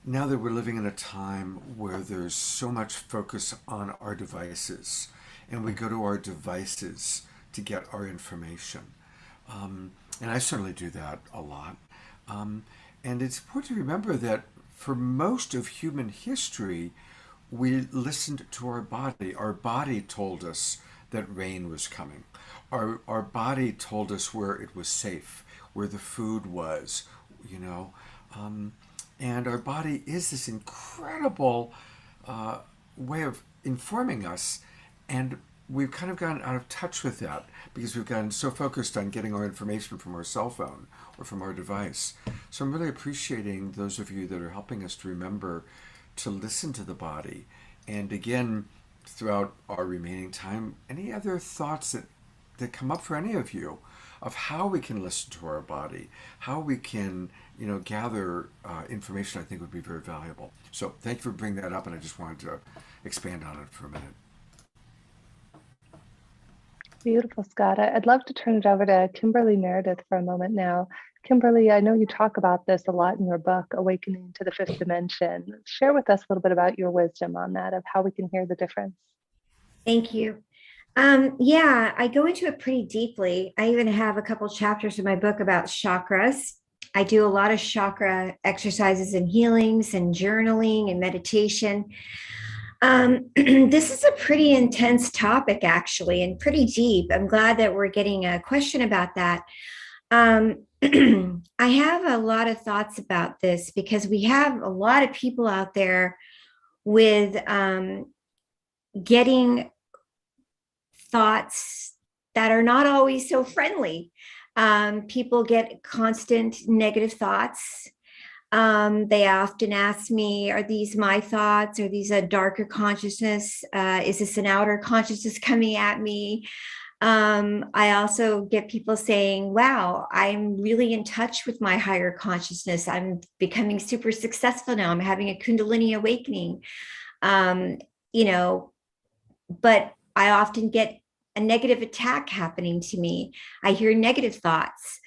now that we're living in a time where there's so much focus on our devices, and we go to our devices to get our information. And I certainly do that a lot. And it's important to remember that for most of human history, we listened to our body. Our body told us that rain was coming. Our body told us where it was safe, where the food was, you know. And our body is this incredible way of informing us. And we've kind of gotten out of touch with that because we've gotten so focused on getting our information from our cell phone or from our device. So I'm really appreciating those of you that are helping us to remember to listen to the body. And again, throughout our remaining time, any other thoughts that come up for any of you of how we can listen to our body, how we can, gather information, I think would be very valuable. So thank you for bringing that up, and I just wanted to expand on it for a minute. Beautiful, Scott. I'd love to turn it over to Kimberly Meredith for a moment now. Kimberly, I know you talk about this a lot in your book, Awakening to the Fifth Dimension. Share with us a little bit about your wisdom on that, of how we can hear the difference. Thank you. Yeah, I go into it pretty deeply. I even have a couple chapters in my book about chakras. I do a lot of chakra exercises and healings and journaling and meditation. This is a pretty intense topic, actually, and pretty deep. I'm glad that we're getting a question about that. I have a lot of thoughts about this because we have a lot of people out there with getting thoughts that are not always so friendly. People get constant negative thoughts. They often ask me, are these my thoughts? Are these a darker consciousness? Is this an outer consciousness coming at me? I also get people saying, wow, I'm really in touch with my higher consciousness. I'm becoming super successful now. I'm having a Kundalini awakening. But I often get a negative attack happening to me. I hear negative thoughts,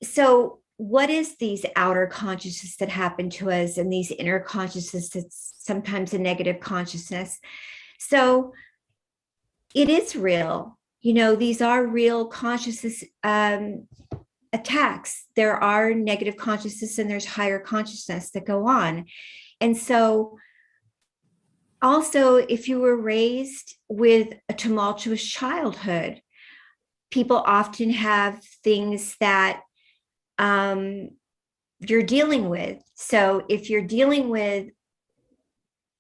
so what is these outer consciousness that happen to us and these inner consciousness that's sometimes a negative consciousness? So it is real. These are real consciousness attacks. There are negative consciousness and there's higher consciousness that go on. And so also, if you were raised with a tumultuous childhood, people often have things that you're dealing with. So if you're dealing with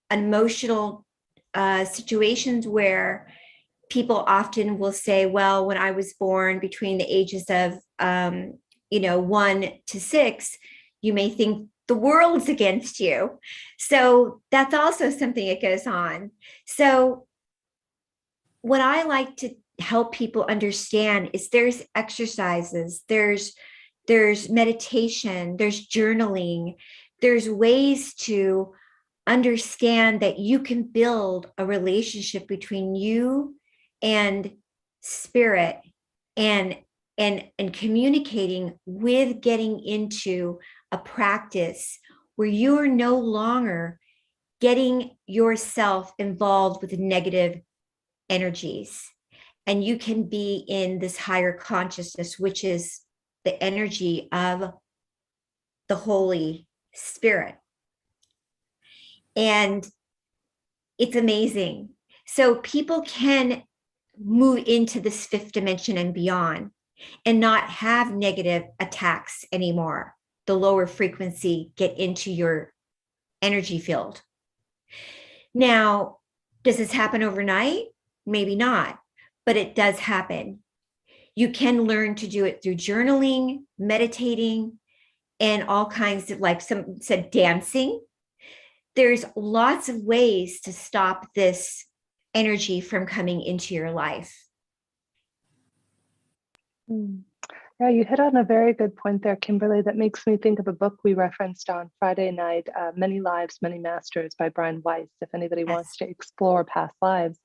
emotional situations where people often will say, well, when I was born between the ages of 1 to 6, you may think the world's against you. So that's also something that goes on. So what I like to help people understand is there's exercises, there's meditation, there's journaling, there's ways to understand that you can build a relationship between you and spirit and communicating with getting into a practice where you are no longer getting yourself involved with negative energies. And you can be in this higher consciousness, which is the energy of the Holy Spirit. And it's amazing. So people can move into this fifth dimension and beyond and not have negative attacks anymore. The lower frequency get into your energy field. Now, does this happen overnight? Maybe not, but it does happen. You can learn to do it through journaling, meditating, and all kinds of, like some said, dancing. There's lots of ways to stop this energy from coming into your life. Yeah, you hit on a very good point there, Kimberly. That makes me think of a book we referenced on Friday night, Many Lives, Many Masters by Brian Weiss, if anybody wants to explore past lives.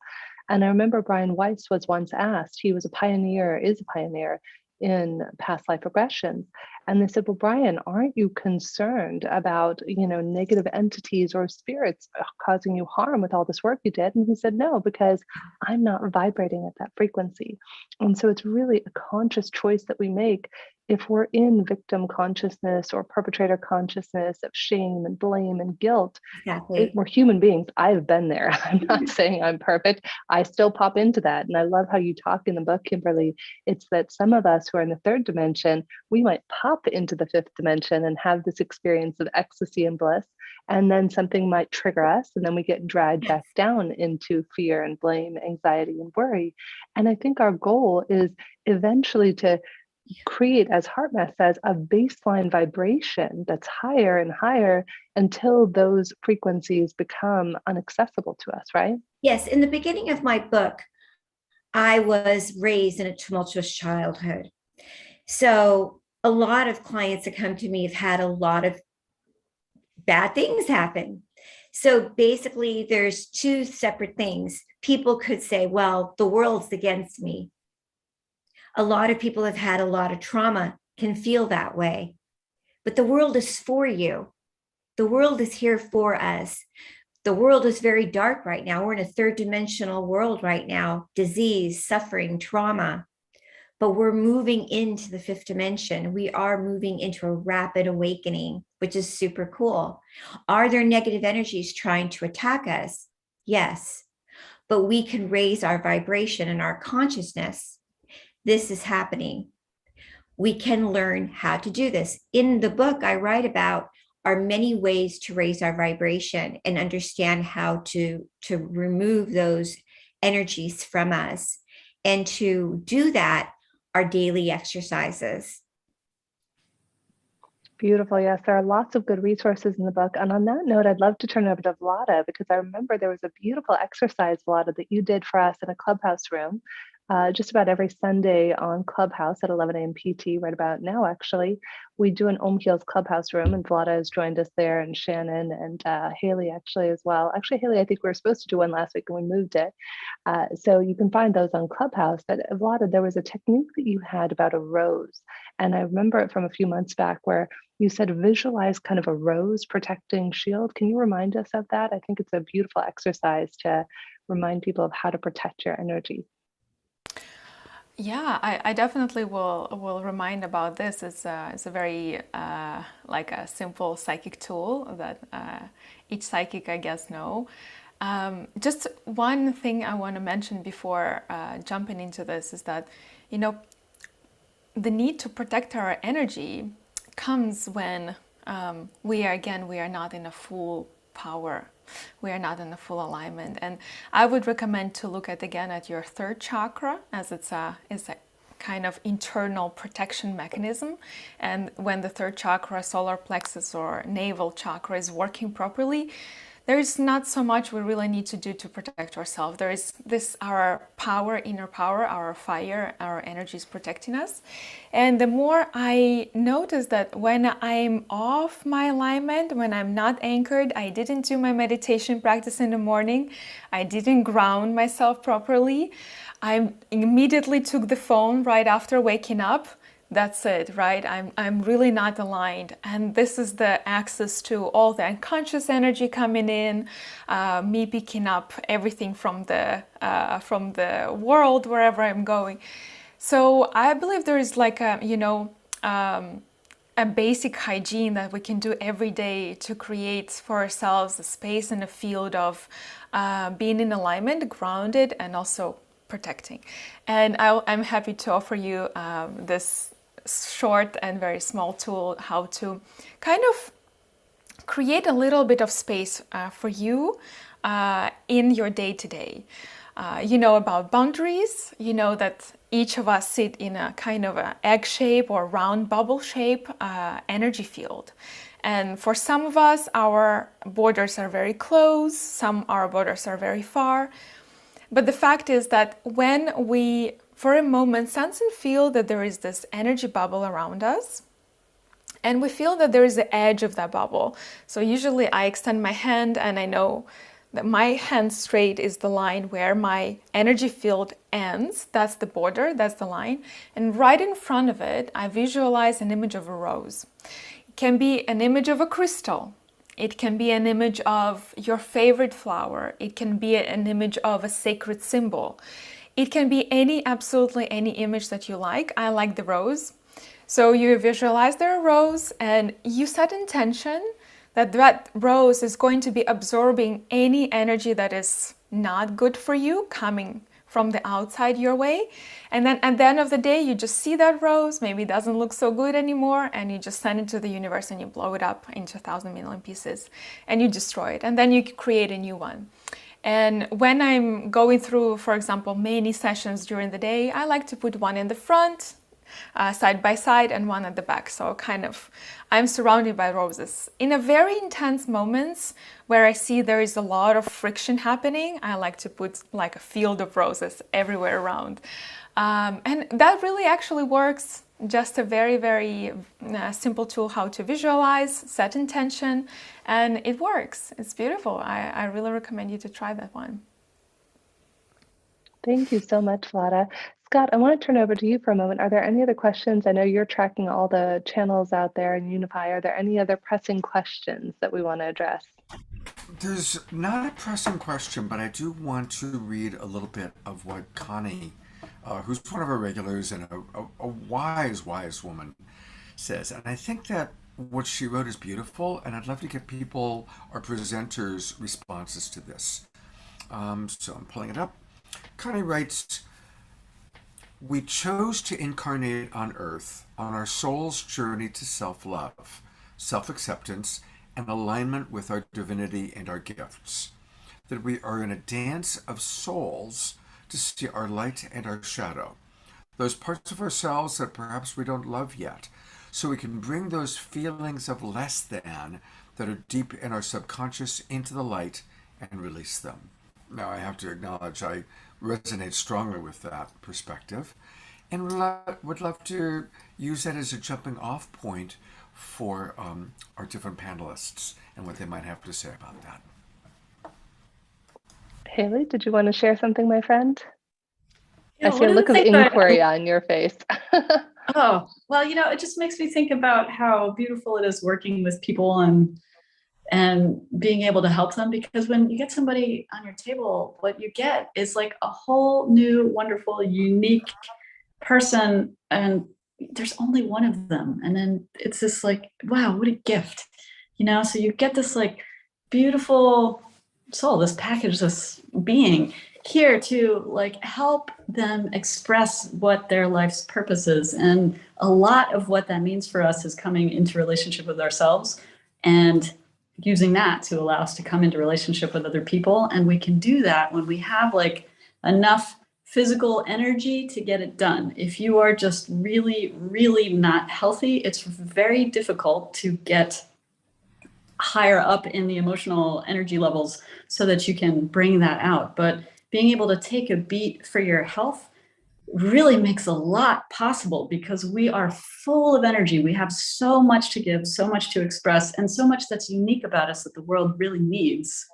And I remember Brian Weiss was once asked, he was a pioneer, is a pioneer in past life regressions. And they said, well, Brian, aren't you concerned about, negative entities or spirits causing you harm with all this work you did? And he said, no, because I'm not vibrating at that frequency. And so it's really a conscious choice that we make. If we're in victim consciousness or perpetrator consciousness of shame and blame and guilt, Exactly. we're human beings. I've been there. I'm not saying I'm perfect. I still pop into that. And I love how you talk in the book, Kimberly. It's that some of us who are in the third dimension, we might pop into the fifth dimension and have this experience of ecstasy and bliss. And then something might trigger us. And then we get dragged back down into fear and blame, anxiety and worry. And I think our goal is eventually to create, as HeartMath says, a baseline vibration that's higher and higher until those frequencies become inaccessible to us, right? Yes. In the beginning of my book, I was raised in a tumultuous childhood. So a lot of clients that come to me have had a lot of bad things happen. So basically, there's two separate things. People could say, well, the world's against me. A lot of people have had a lot of trauma, can feel that way. But the world is for you. The world is here for us. The world is very dark right now. We're in a third dimensional world right now, disease, suffering, trauma. But we're moving into the fifth dimension. We are moving into a rapid awakening, which is super cool. Are there negative energies trying to attack us? Yes. But we can raise our vibration and our consciousness. This is happening. We can learn how to do this. In the book, I write about are many ways to raise our vibration and understand how to remove those energies from us. And to do that, our daily exercises. Beautiful. Yes, there are lots of good resources in the book. And on that note, I'd love to turn it over to Vlada, because I remember there was a beautiful exercise, Vlada, that you did for us in a clubhouse room. Just about every Sunday on Clubhouse at 11 a.m. PT, right about now, actually. We do an Om Heals Clubhouse room, and Vlada has joined us there, and Shannon and Haley actually as well. Actually, Haley, I think we were supposed to do one last week and we moved it. So you can find those on Clubhouse. But Vlada, there was a technique that you had about a rose. And I remember it from a few months back where you said visualize kind of a rose protecting shield. Can you remind us of that? I think it's a beautiful exercise to remind people of how to protect your energy. Yeah, I definitely will remind about this. It's a very like a simple psychic tool that each psychic, I guess, know. Just one thing I want to mention before jumping into this is that, the need to protect our energy comes when we are not in a full power. We are not in a full alignment. And I would recommend to look at your third chakra, as it's a kind of internal protection mechanism. And when the third chakra, solar plexus or navel chakra, is working properly, there is not so much we really need to do to protect ourselves. There is our power, inner power, our fire, our energy is protecting us. And the more I notice that when I'm off my alignment, when I'm not anchored, I didn't do my meditation practice in the morning, I didn't ground myself properly, I immediately took the phone right after waking up. That's it, right? I'm really not aligned, and this is the access to all the unconscious energy coming in, me picking up everything from the world wherever I'm going. So I believe there is like a basic hygiene that we can do every day to create for ourselves a space and a field of being in alignment, grounded, and also protecting. And I'm happy to offer you this short and very small tool, how to kind of create a little bit of space for you in your day-to-day. You know about boundaries, you know that each of us sit in a kind of an egg shape or round bubble shape energy field. And for some of us, our borders are very close, our borders are very far. But the fact is that when we, for a moment, sense and feel that there is this energy bubble around us, and we feel that there is the edge of that bubble. So usually I extend my hand and I know my hand straight is the line where my energy field ends. That's the border, that's the line. And right in front of it, I visualize an image of a rose. It can be an image of a crystal. It can be an image of your favorite flower. It can be an image of a sacred symbol. It can be absolutely any image that you like. I like the rose. So you visualize the rose and you set intention that rose is going to be absorbing any energy that is not good for you coming from the outside your way. And then at the end of the day, you just see that rose, maybe it doesn't look so good anymore, and you just send it to the universe and you blow it up into 1,000 million pieces and you destroy it. And then you create a new one. And when I'm going through, for example, many sessions during the day, I like to put one in the front, side by side, and one at the back. So I'm surrounded by roses. In a very intense moments where I see there is a lot of friction happening, I like to put like a field of roses everywhere around. And that really actually works. Just a very, very simple tool how to visualize, set intention, and it works. It's beautiful. I really recommend you to try that one. Thank you so much, Vlada. Scott, I want to turn over to you for a moment. Are there any other questions? I know you're tracking all the channels out there in Unify. Are there any other pressing questions that we want to address? There's not a pressing question, but I do want to read a little bit of what Connie, who's one of our regulars and a wise, wise woman, says. And I think that what she wrote is beautiful, and I'd love to get people, our presenters' responses to this. So I'm pulling it up. Connie writes, "We chose to incarnate on Earth on our soul's journey to self-love, self-acceptance, and alignment with our divinity and our gifts. That we are in a dance of souls to see our light and our shadow, those parts of ourselves that perhaps we don't love yet, so we can bring those feelings of less than that are deep in our subconscious into the light and release them." Now, I have to acknowledge I resonate strongly with that perspective and would love to use that as a jumping off point for our different panelists and what they might have to say about that. Haley, did you want to share something, my friend? Yeah, I see one a of the look of things that- inquiry on your face. Oh, well, it just makes me think about how beautiful it is working with people and being able to help them, because when you get somebody on your table, what you get is like a whole new, wonderful, unique person, and there's only one of them. And then it's just like, wow, what a gift, so you get this like beautiful soul, this package, this being here to like help them express what their life's purpose is. And a lot of what that means for us is coming into relationship with ourselves and using that to allow us to come into relationship with other people. And we can do that when we have like enough physical energy to get it done. If you are just really, really not healthy, it's very difficult to get higher up in the emotional energy levels so that you can bring that out. But being able to take a beat for your health really makes a lot possible, because we are full of energy. We have so much to give, so much to express, and so much that's unique about us that the world really needs.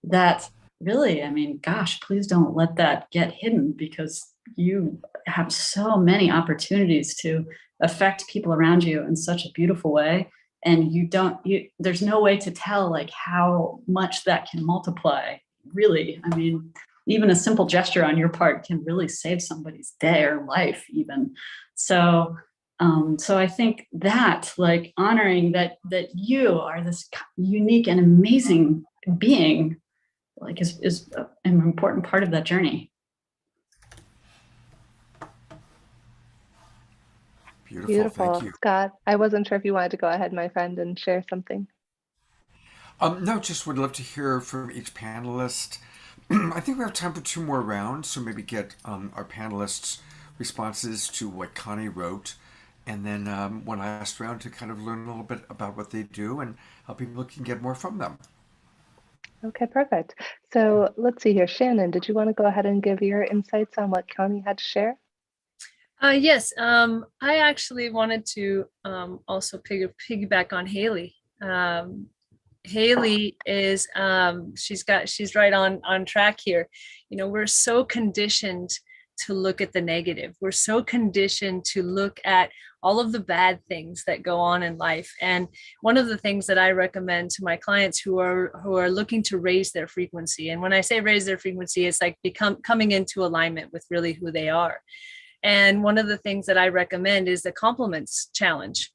That really, gosh, please don't let that get hidden, because you have so many opportunities to affect people around you in such a beautiful way. And there's no way to tell like how much that can multiply, really. Even a simple gesture on your part can really save somebody's day or life even. So I think that like honoring that you are this unique and amazing being like is an important part of that journey. Beautiful. Thank you. Scott, I wasn't sure if you wanted to go ahead, my friend, and share something. No, just would love to hear from each panelist. I think we have time for 2 more rounds, so maybe get our panelists' responses to what Connie wrote, and then one last round to kind of learn a little bit about what they do and how people can get more from them. Okay, perfect. So let's see here. Shannon, did you want to go ahead and give your insights on what Connie had to share? Yes, I actually wanted to also piggyback on Haley. Haley is she's right on track here. You know, we're so conditioned to look at the negative. We're so conditioned to look at all of the bad things that go on in life. And one of the things that I recommend to my clients who are looking to raise their frequency, and when I say raise their frequency, it's like coming into alignment with really who they are. And one of the things that I recommend is the compliments challenge.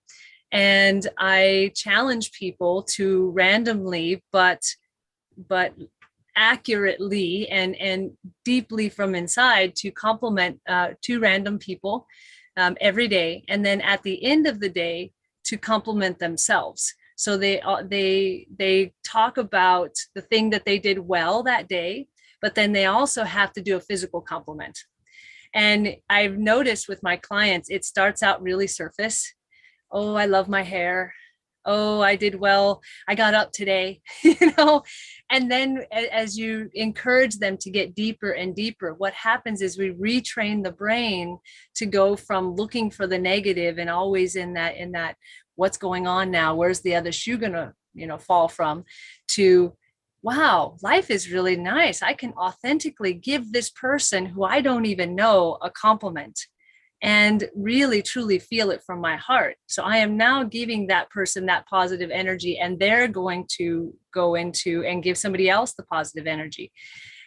And I challenge people to randomly but accurately and deeply from inside to compliment two random people every day, and then at the end of the day to compliment themselves. So they talk about the thing that they did well that day, but then they also have to do a physical compliment. And I've noticed with my clients, it starts out really surface. Oh, I love my hair. Oh, I did well. I got up today, you know. And then as you encourage them to get deeper and deeper, what happens is we retrain the brain to go from looking for the negative and always in that what's going on now, where's the other shoe gonna, you know, fall from, to wow, life is really nice. I can authentically give this person who I don't even know a compliment and really truly feel it from my heart. So I am now giving that person that positive energy, and they're going to go into and give somebody else the positive energy.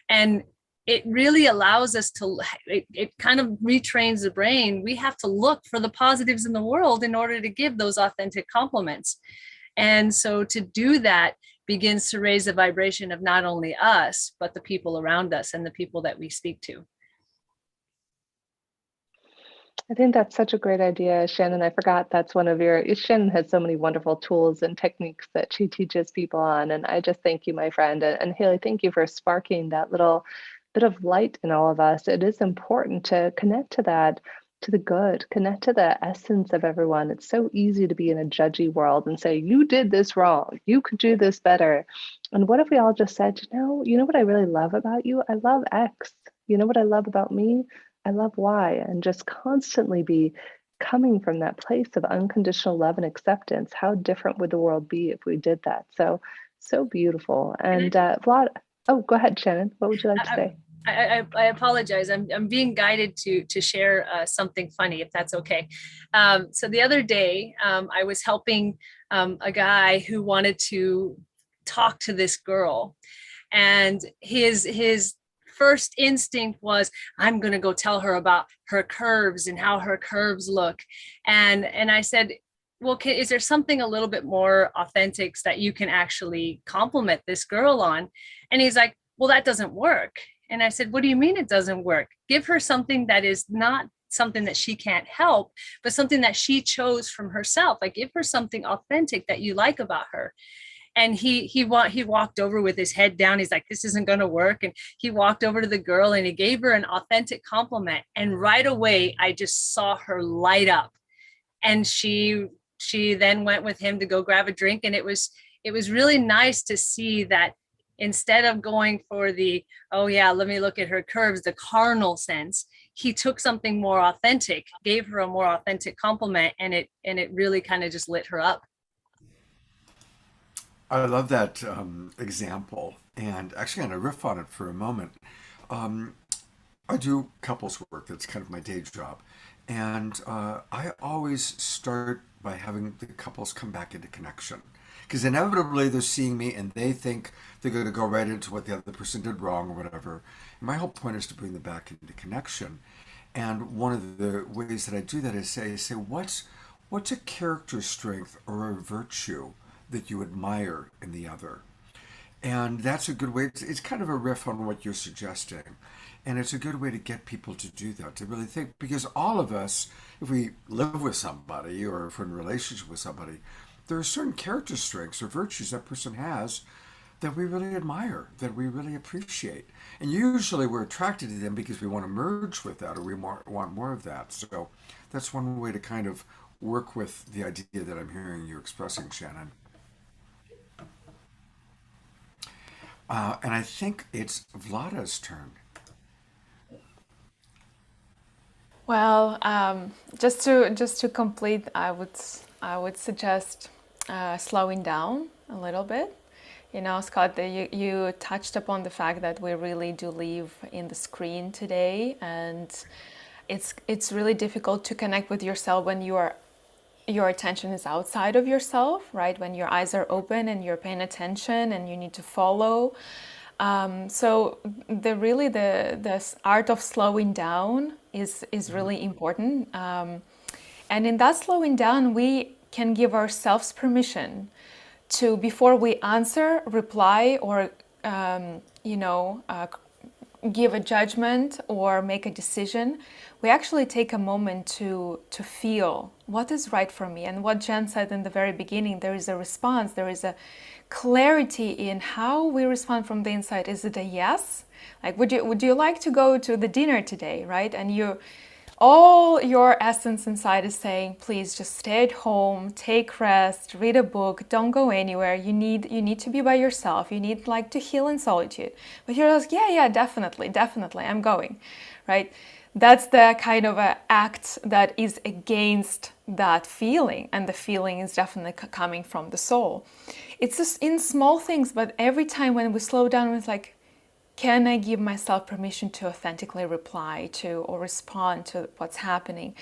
And it really allows us to, it kind of retrains the brain. We have to look for the positives in the world in order to give those authentic compliments. And so to do that begins to raise the vibration of not only us, but the people around us and the people that we speak to. I think that's such a great idea, Shannon. I forgot that's one of Shannon has so many wonderful tools and techniques that she teaches people on. And I just thank you, my friend. And Haley, thank you for sparking that little bit of light in all of us. It is important to connect to that, to the good, connect to the essence of everyone. It's so easy to be in a judgy world and say, you did this wrong, you could do this better. And what if we all just said, you know what I really love about you? I love X. You know what I love about me? I love Y, and just constantly be coming from that place of unconditional love and acceptance. How different would the world be if we did that? So beautiful. And Vlad, oh, go ahead, Shannon. What would you like to say? I apologize. I'm being guided to share something funny, if that's okay. So the other day, I was helping a guy who wanted to talk to this girl, and his first instinct was, I'm going to go tell her about her curves and how her curves look. And I said, well, is there something a little bit more authentic that you can actually compliment this girl on? And he's like, well, that doesn't work. And I said, what do you mean it doesn't work? Give her something that is not something that she can't help, but something that she chose from herself. Like, give her something authentic that you like about her. And he walked over with his head down. He's like, this isn't going to work. And he walked over to the girl and he gave her an authentic compliment. And right away, I just saw her light up. And she then went with him to go grab a drink. And it was really nice to see that instead of going for the, oh yeah, let me look at her curves, the carnal sense, he took something more authentic, gave her a more authentic compliment, and it really kind of just lit her up. I love that example, and actually I'm going to riff on it for a moment. I do couples work. That's kind of my day job. And I always start by having the couples come back into connection. Because inevitably they're seeing me and they think they're going to go right into what the other person did wrong or whatever. And my whole point is to bring them back into connection. And one of the ways that I do that is say what's a character strength or a virtue that you admire in the other? And that's a good way. It's kind of a riff on what you're suggesting. And it's a good way to get people to do that, to really think. Because all of us, if we live with somebody or if we're in a relationship with somebody, there are certain character strengths or virtues that person has that we really admire, that we really appreciate. And usually we're attracted to them because we want to merge with that or we want more of that. So that's one way to kind of work with the idea that I'm hearing you expressing, Shannon. And I think it's Vlada's turn. Well, just to complete, I would suggest slowing down a little bit. You know, Scott, you touched upon the fact that we really do live in the screen today, and it's really difficult to connect with yourself when your attention is outside of yourself, right? When your eyes are open and you're paying attention and you need to follow. So the art of slowing down is really important. And in that slowing down, we can give ourselves permission to, before we answer, reply, or give a judgment or make a decision, we actually take a moment to feel what is right for me. And what Jen said in the very beginning, there is a response, there is a clarity in how we respond from the inside. Is it a yes? Like, would you like to go to the dinner today, right? And all your essence inside is saying, please just stay at home, take rest, read a book, don't go anywhere. You need to be by yourself. You need like to heal in solitude. But you're like, yeah, definitely, I'm going, right? That's the kind of a act that is against that feeling, and the feeling is definitely coming from the soul. It's just in small things, but every time when we slow down, it's like, can I give myself permission to authentically reply to or respond to what's happening?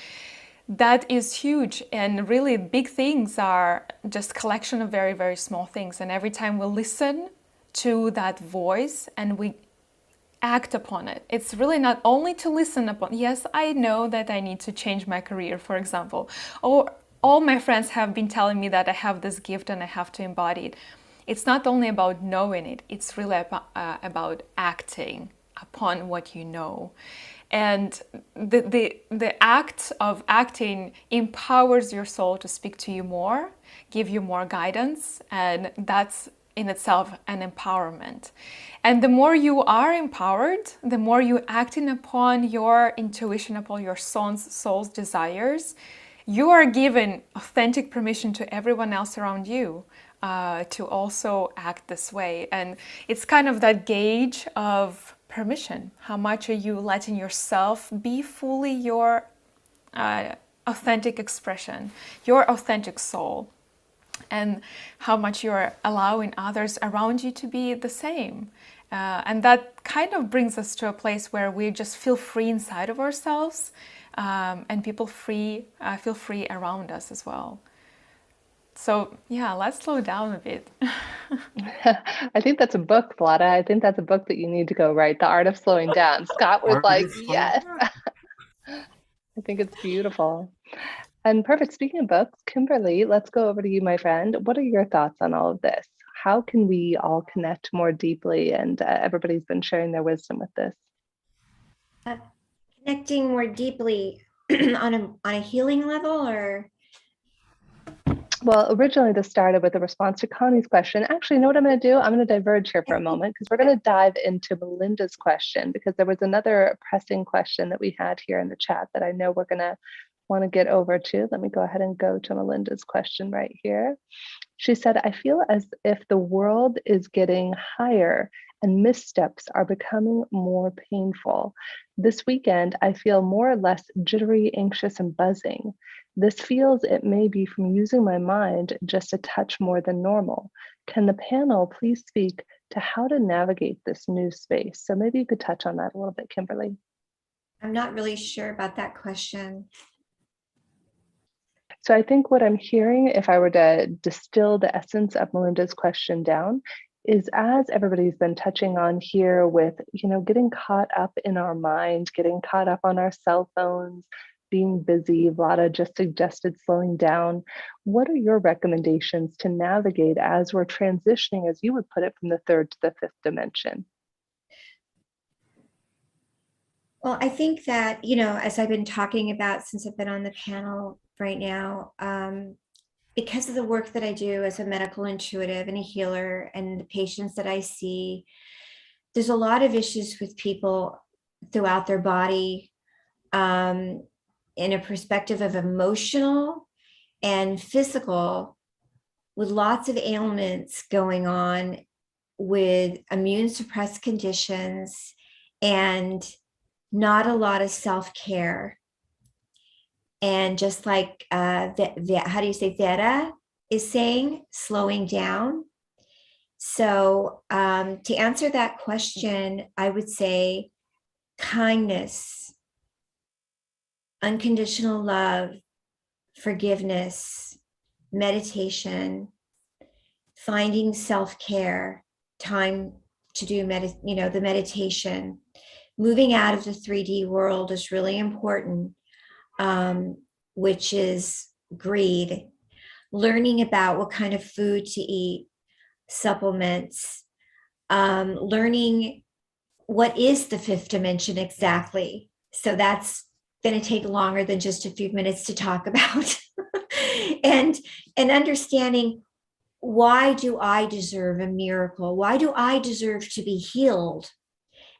That is huge. And really big things are just collection of very, very small things. And every time we listen to that voice and we act upon it, it's really not only to listen upon, yes, I know that I need to change my career, for example, or all my friends have been telling me that I have this gift and I have to embody it. It's not only about knowing it, it's really about acting upon what you know. And the act of acting empowers your soul to speak to you more, give you more guidance, and that's in itself an empowerment. And the more you are empowered, the more you acting upon your intuition, upon your soul's desires, you are given authentic permission to everyone else around you to also act this way. And it's kind of that gauge of permission. How much are you letting yourself be fully your authentic expression, your authentic soul, and how much you're allowing others around you to be the same. And that kind of brings us to a place where we just feel free inside of ourselves, and people feel free around us as well. So yeah, let's slow down a bit. I think that's a book, Vlada. I think that's a book that you need to go write, The Art of Slowing Down. Scott was like, yes. I think it's beautiful. And perfect. Speaking of books, Kimberly, let's go over to you, my friend. What are your thoughts on all of this? How can we all connect more deeply? And everybody's been sharing their wisdom with this. Connecting more deeply on a healing level, or? Well, originally this started with a response to Connie's question. Actually, you know what I'm going to do? I'm going to diverge here for a moment, because we're going to dive into Melinda's question, because there was another pressing question that we had here in the chat that I know we're going to want to get over to. Let me go ahead and go to Melinda's question right here. She said, I feel as if the world is getting higher and missteps are becoming more painful. This weekend, I feel more or less jittery, anxious, and buzzing. This feels it may be from using my mind just a touch more than normal. Can the panel please speak to how to navigate this new space? So maybe you could touch on that a little bit, Kimberly. I'm not really sure about that question. So I think what I'm hearing, if I were to distill the essence of Melinda's question down, is as everybody's been touching on here with, getting caught up in our mind, getting caught up on our cell phones, being busy. Vlada just suggested slowing down. What are your recommendations to navigate as we're transitioning, as you would put it, from the third to the fifth dimension? Well, I think that, as I've been talking about since I've been on the panel right now, because of the work that I do as a medical intuitive and a healer, and the patients that I see, there's a lot of issues with people throughout their body, in a perspective of emotional and physical, with lots of ailments going on, with immune suppressed conditions, and not a lot of self-care. And just like how do you say, Vera is saying, slowing down. So to answer that question, I would say kindness, unconditional love, forgiveness, meditation, finding self-care, time to do the meditation, moving out of the 3D world is really important, which is greed, learning about what kind of food to eat, supplements, learning what is the fifth dimension exactly. So that's going to take longer than just a few minutes to talk about. and understanding, why do I deserve a miracle? Why do I deserve to be healed?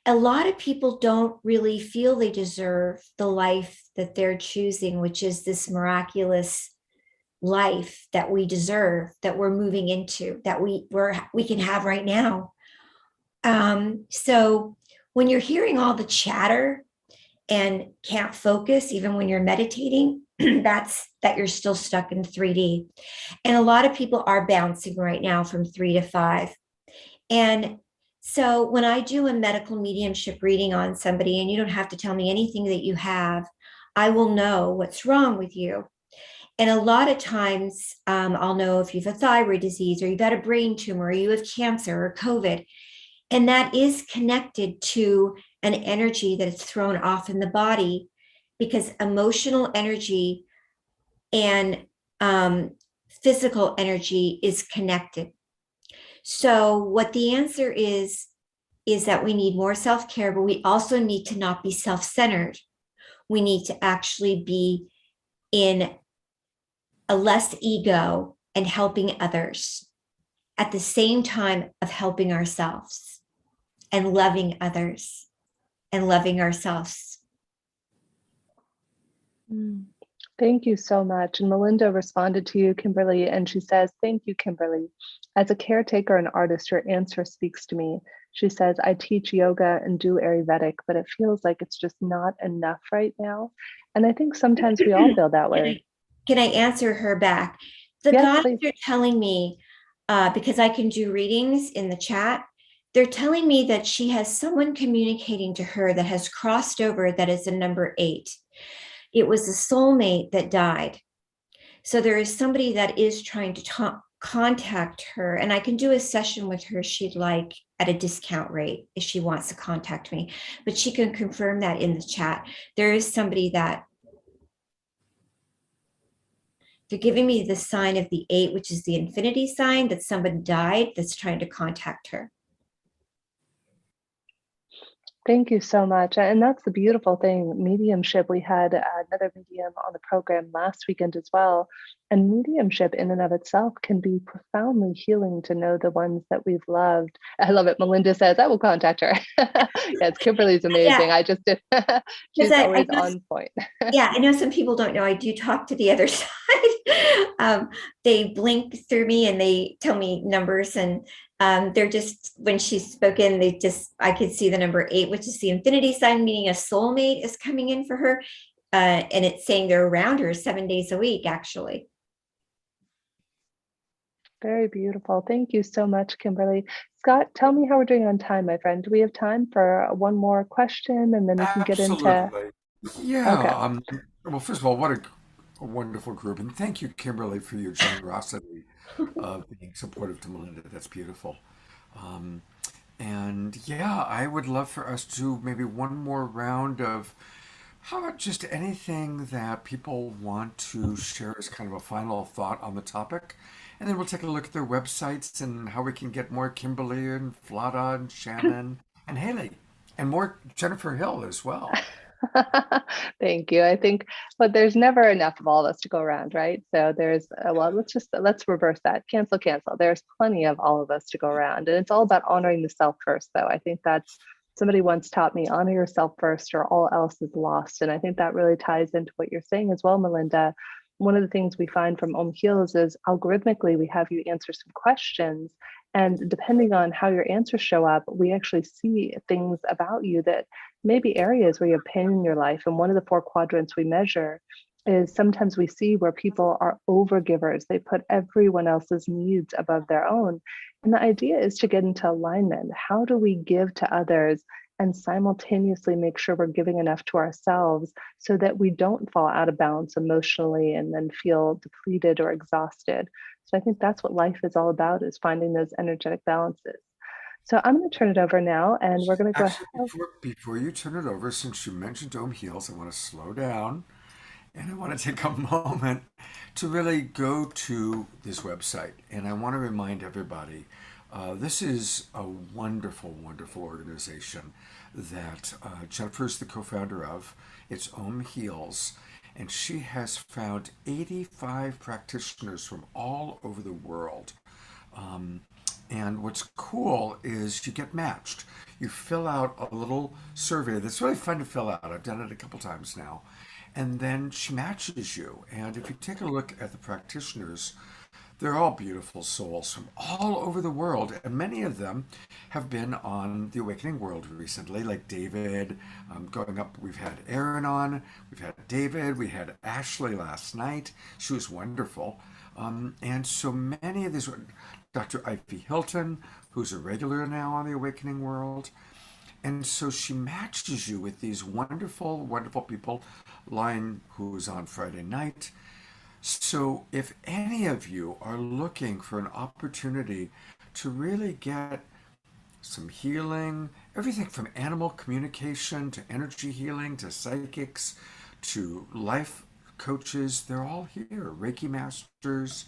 A lot of people don't really feel they deserve the life that they're choosing, which is this miraculous life that we deserve, that we're moving into, that we can have right now. So when you're hearing all the chatter and can't focus, even when you're meditating, that's that you're still stuck in 3D. And a lot of people are bouncing right now from 3 to 5. And so when I do a medical mediumship reading on somebody, and you don't have to tell me anything that you have, I will know what's wrong with you. And a lot of times I'll know if you have a thyroid disease, or you've got a brain tumor, or you have cancer or COVID. And that is connected to an energy that is thrown off in the body, because emotional energy and physical energy is connected. So what the answer is that we need more self-care, but we also need to not be self-centered. We need to actually be in a less ego and helping others at the same time of helping ourselves and loving others and loving ourselves. Thank you so much. And Melinda responded to you, Kimberly, and she says, thank you, Kimberly. As a caretaker and artist, your answer speaks to me. She says, I teach yoga and do Ayurvedic, but it feels like it's just not enough right now. And I think sometimes we all feel that way. Can I answer her back? The Yes, guys please. are telling me, because I can do readings in the chat, they're telling me that she has someone communicating to her that has crossed over, that is a number 8. It was a soulmate that died. So there is somebody that is trying to contact her, and I can do a session with her, she'd like, at a discount rate if she wants to contact me, but she can confirm that in the chat. There is somebody that they're giving me the sign of the 8, which is the infinity sign, that somebody died that's trying to contact her. Thank you so much. And that's the beautiful thing, mediumship. We had another medium on the program last weekend as well. And mediumship in and of itself can be profoundly healing to know the ones that we've loved. I love it. Melinda says, I will contact her. Yes, Kimberly's amazing. Yeah. I just did. She's always on point. Yeah, I know some people don't know. I do talk to the other side. They blink through me and they tell me numbers, and they're just, when she's spoken, I could see the number 8, which is the infinity sign, meaning a soulmate is coming in for her. And it's saying they're around her 7 days a week, actually. Very beautiful. Thank you so much, Kimberly. Scott, tell me how we're doing on time, my friend. Do we have time for one more question, and then we can get into... Absolutely. Yeah. Okay. Well, first of all, what a wonderful group. And thank you, Kimberly, for your generosity of being supportive to Melinda. That's beautiful. And yeah, I would love for us to maybe one more round of, how about just anything that people want to share as kind of a final thought on the topic? And then we'll take a look at their websites and how we can get more Kimberly and Vlada and Shannon and Haley and more Jennifer Hill as well. Thank you. I think, but there's never enough of all of us to go around, right? So there's, well, let's reverse that. Cancel. There's plenty of all of us to go around. And it's all about honoring the self first, though. I think that's, somebody once taught me, honor yourself first or all else is lost. And I think that really ties into what you're saying as well, Melinda. One of the things we find from Om Heals is algorithmically, we have you answer some questions. And depending on how your answers show up, we actually see things about you that may be areas where you have pain in your life. And one of the 4 quadrants we measure is sometimes we see where people are overgivers. They put everyone else's needs above their own. And the idea is to get into alignment. How do we give to others and simultaneously make sure we're giving enough to ourselves so that we don't fall out of balance emotionally and then feel depleted or exhausted? So I think that's what life is all about, is finding those energetic balances. So I'm going to turn it over now, and we're going to go Actually, ahead. before you turn it over, since you mentioned Dome Heals, I want to slow down and I want to take a moment to really go to this website. And I want to remind everybody this is a wonderful, wonderful organization that Jennifer is the co founder of. It's Om Heals. And she has found 85 practitioners from all over the world. And what's cool is you get matched. You fill out a little survey that's really fun to fill out. I've done it a couple times now. And then she matches you. And if you take a look at the practitioners, they're all beautiful souls from all over the world. And many of them have been on the Awakening World recently, like David. Going up, we've had Aaron on, we've had David, we had Ashley last night. She was wonderful. And so many of these, Dr. Ivy Hilton, who's a regular now on the Awakening World. And so she matches you with these wonderful, wonderful people. Line, who's on Friday night. So if any of you are looking for an opportunity to really get some healing, everything from animal communication to energy healing to psychics to life coaches, they're all here, Reiki masters.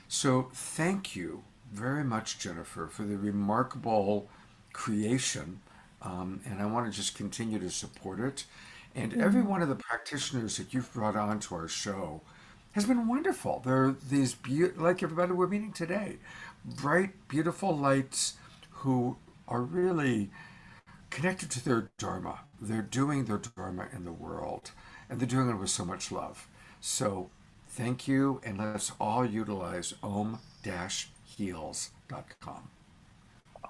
So thank you very much, Jennifer, for the remarkable creation. And I want to just continue to support it. And every one of the practitioners that you've brought on to our show has been wonderful. They're these, like everybody we're meeting today, bright, beautiful lights who are really connected to their Dharma. They're doing their Dharma in the world, and they're doing it with so much love. So thank you, and let's all utilize om-heals.com.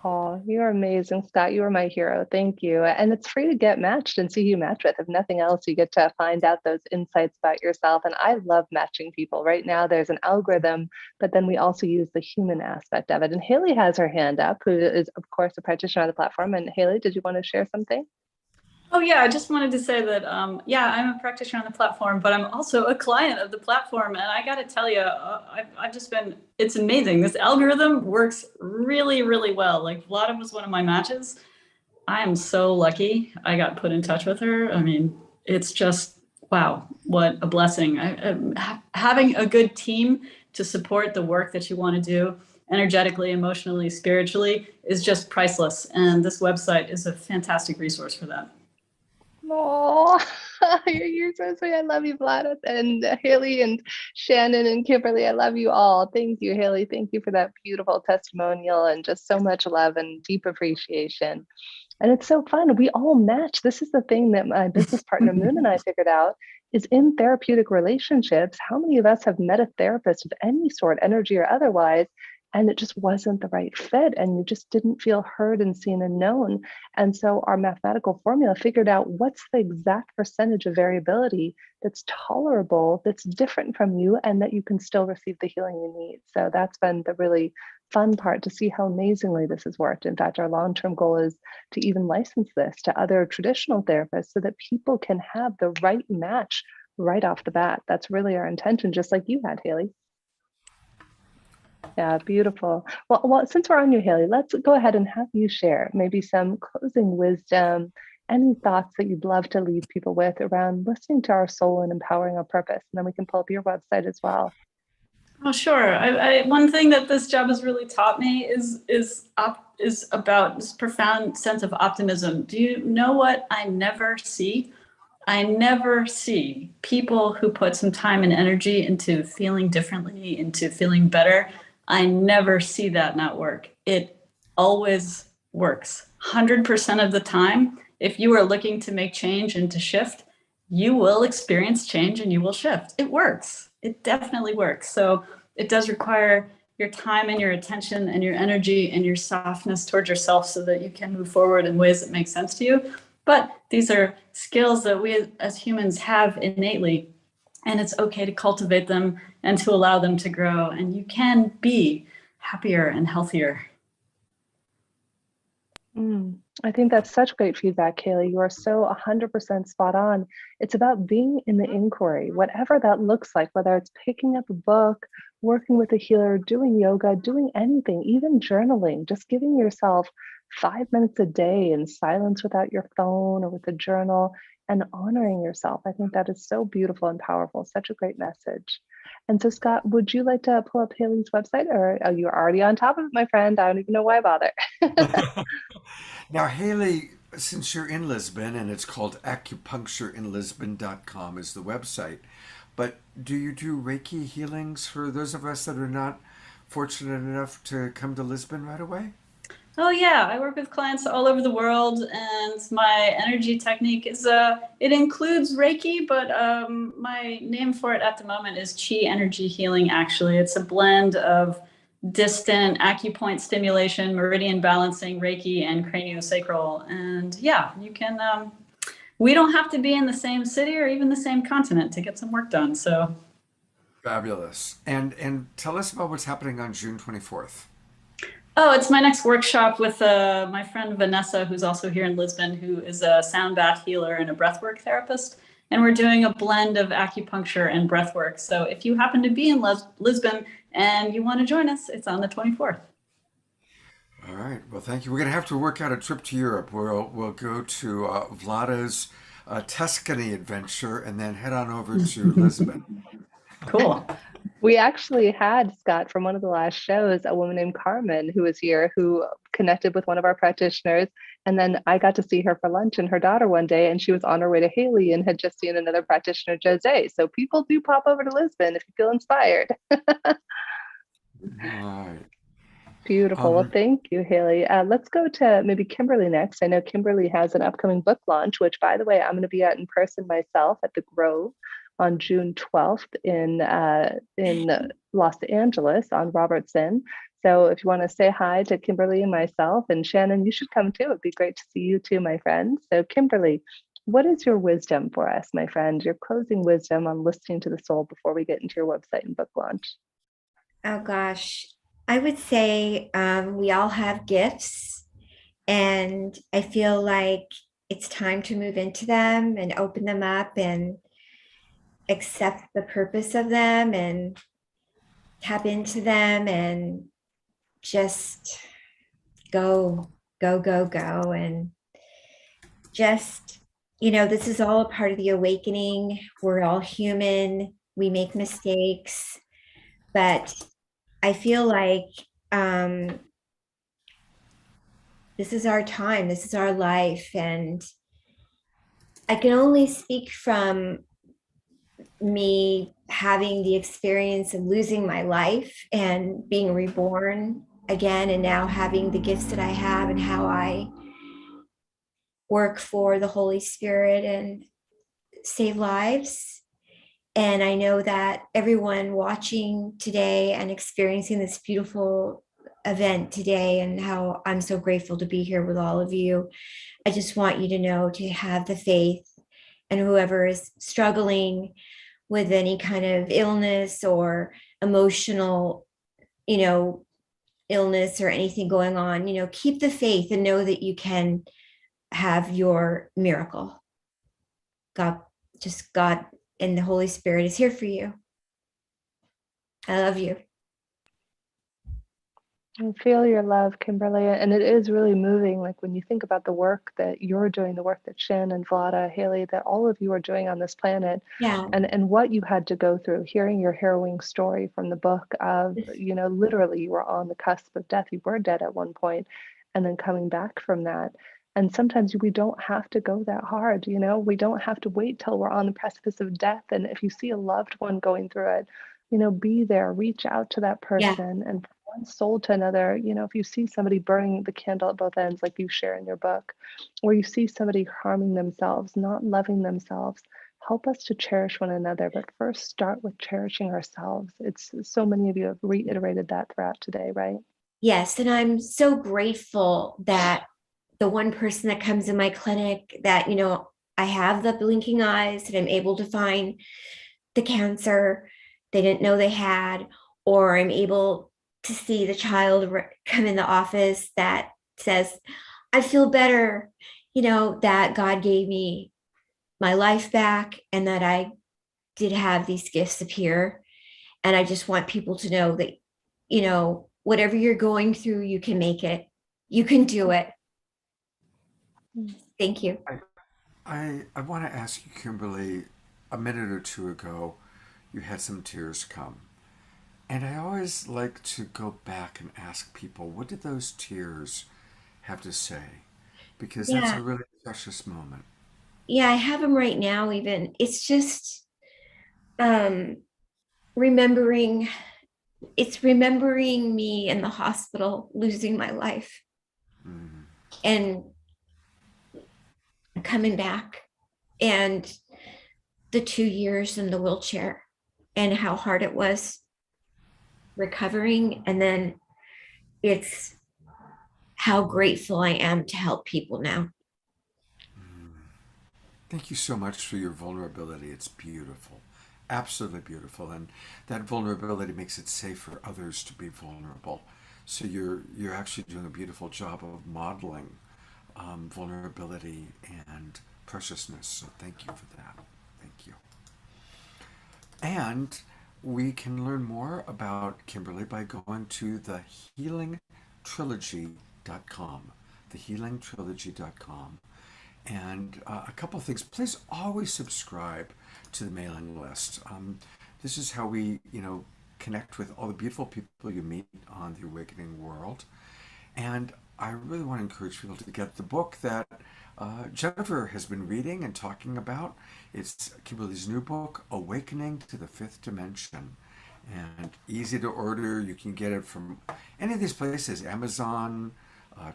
Oh, you're amazing, Scott. You are my hero. Thank you. And it's free to get matched and see who you match with. If nothing else, you get to find out those insights about yourself. And I love matching people. Right now, there's an algorithm, but then we also use the human aspect of it. And Haley has her hand up, who is, of course, a practitioner on the platform. And Haley, did you want to share something? Oh yeah, I just wanted to say that, yeah, I'm a practitioner on the platform, but I'm also a client of the platform. And I got to tell you, I've just been, it's amazing. This algorithm works really, really well. Like Vlada was one of my matches. I am so lucky I got put in touch with her. I mean, it's just, wow, what a blessing. Having a good team to support the work that you want to do energetically, emotionally, spiritually is just priceless. And this website is a fantastic resource for that. Oh, you're so sweet. I love you, Vlad, and Haley and Shannon and Kimberly. I love you all. Thank you, Haley. Thank you for that beautiful testimonial and just so much love and deep appreciation. And it's so fun. We all match. This is the thing that my business partner Moon and I figured out is in therapeutic relationships, how many of us have met a therapist of any sort, energy or otherwise, and it just wasn't the right fit, and you just didn't feel heard and seen and known. And so our mathematical formula figured out what's the exact percentage of variability that's tolerable, that's different from you, and that you can still receive the healing you need. So that's been the really fun part, to see how amazingly this has worked. In fact, our long-term goal is to even license this to other traditional therapists so that people can have the right match right off the bat. That's really our intention, just like you had, Haley. Yeah, beautiful. Well, since we're on you, Haley, let's go ahead and have you share maybe some closing wisdom, any thoughts that you'd love to leave people with around listening to our soul and empowering our purpose. And then we can pull up your website as well. Oh, sure. One thing that this job has really taught me is about this profound sense of optimism. Do you know what I never see? I never see people who put some time and energy into feeling differently, into feeling better. I never see that not work. It always works. 100% of the time, if you are looking to make change and to shift, you will experience change and you will shift. It works. It definitely works. So it does require your time and your attention and your energy and your softness towards yourself so that you can move forward in ways that make sense to you. But these are skills that we as humans have innately. and it's okay to cultivate them and to allow them to grow. And you can be happier and healthier. I think that's such great feedback, Kaylee. You are so 100% spot on. It's about being in the inquiry, whatever that looks like, whether it's picking up a book, working with a healer, doing yoga, doing anything, even journaling, just giving yourself 5 minutes a day in silence without your phone or with a journal and honoring yourself. I think that is so beautiful and powerful. Such a great message. And so, Scott, would you like to pull up Haley's website, or are you already on top of it, my friend? I don't even know why bother. Now, Haley, since you're in Lisbon, and it's called acupunctureinlisbon.com is the website, but do you do Reiki healings for those of us that are not fortunate enough to come to Lisbon right away? Oh yeah, I work with clients all over the world, and my energy technique is it includes Reiki, but my name for it at the moment is Chi Energy Healing. Actually, it's a blend of distant acupoint stimulation, meridian balancing, Reiki, and craniosacral. And yeah, you can. We don't have to be in the same city or even the same continent to get some work done. So Fabulous. And tell us about what's happening on June 24th. oh, it's my next workshop with my friend Vanessa, who's also here in Lisbon, who is a sound bath healer and a breathwork therapist. And we're doing a blend of acupuncture and breathwork. So if you happen to be in Lisbon and you want to join us, it's on the 24th. All right. Well, thank you. We're going to have to work out a trip to Europe. We'll go to Vlada's Tuscany adventure and then head on over to Lisbon. Cool. We actually had, Scott, from one of the last shows, a woman named Carmen who was here who connected with one of our practitioners. And then I got to see her for lunch and her daughter one day, and she was on her way to Haley and had just seen another practitioner, Jose. So people do pop over to Lisbon if you feel inspired. All right. Beautiful. Well, thank you, Haley. Let's go to maybe Kimberly next. I know Kimberly has an upcoming book launch, which, by the way, I'm going to be at in person myself at the Grove on June 12th in Los Angeles on Robertson. So if you want to say hi to Kimberly and myself, and Shannon, you should come too. It'd be great to see you too, my friend. So Kimberly, what is your wisdom for us, my friend? Your closing wisdom on listening to the soul before we get into your website and book launch. Oh gosh, I would say we all have gifts, and I feel like it's time to move into them and open them up and accept the purpose of them and tap into them and just go, go, go, go. And just, this is all a part of the awakening. We're all human. We make mistakes, but I feel like this is our time. This is our life. And I can only speak from me having the experience of losing my life and being reborn again, and now having the gifts that I have and how I work for the Holy Spirit and save lives. And I know that everyone watching today and experiencing this beautiful event today, and how I'm so grateful to be here with all of you. I just want you to know to have the faith, and whoever is struggling with any kind of illness or emotional, illness or anything going on, keep the faith and know that you can have your miracle. God and the Holy Spirit is here for you. I love you. I feel your love, Kimberly, and it is really moving. Like when you think about the work that you're doing, the work that Shin and Vlada, Haley, that all of you are doing on this planet, and what you had to go through, hearing your harrowing story from the book of, literally you were on the cusp of death. You were dead at one point, and then coming back from that. And sometimes we don't have to go that hard, we don't have to wait till we're on the precipice of death. And if you see a loved one going through it, be there, reach out to that person, and from one soul to another. If you see somebody burning the candle at both ends, like you share in your book, or you see somebody harming themselves, not loving themselves, help us to cherish one another. But first, start with cherishing ourselves. It's so many of you have reiterated that throughout today, right? Yes, and I'm so grateful that the one person that comes in my clinic that, I have the blinking eyes, that I'm able to find the cancer they didn't know they had, or I'm able to see the child come in the office that says, I feel better, that God gave me my life back and that I did have these gifts appear. And I just want people to know that, whatever you're going through, you can make it. You can do it. Thank you. I want to ask you, Kimberly, a minute or two ago, you had some tears come. And I always like to go back and ask people, what did those tears have to say? Because that's Yeah. a really precious moment. Yeah, I have them right now, even. It's just um remembering it's remembering me in the hospital losing my life Mm. and coming back, and the 2 years in the wheelchair and how hard it was recovering. And then it's how grateful I am to help people now. Thank you so much for your vulnerability. It's beautiful, absolutely beautiful, and that vulnerability makes it safe for others to be vulnerable. So you're actually doing a beautiful job of modeling vulnerability and preciousness. So thank you for that. Thank you. And we can learn more about Kimberly by going to thehealingtrilogy.com. Thehealingtrilogy.com. And a couple of things. Please always subscribe to the mailing list. This is how we, connect with all the beautiful people you meet on the awakening world. And I really want to encourage people to get the book that Jennifer has been reading and talking about. It's Kimberly's new book, Awakening to the Fifth Dimension. And easy to order. You can get it from any of these places, Amazon,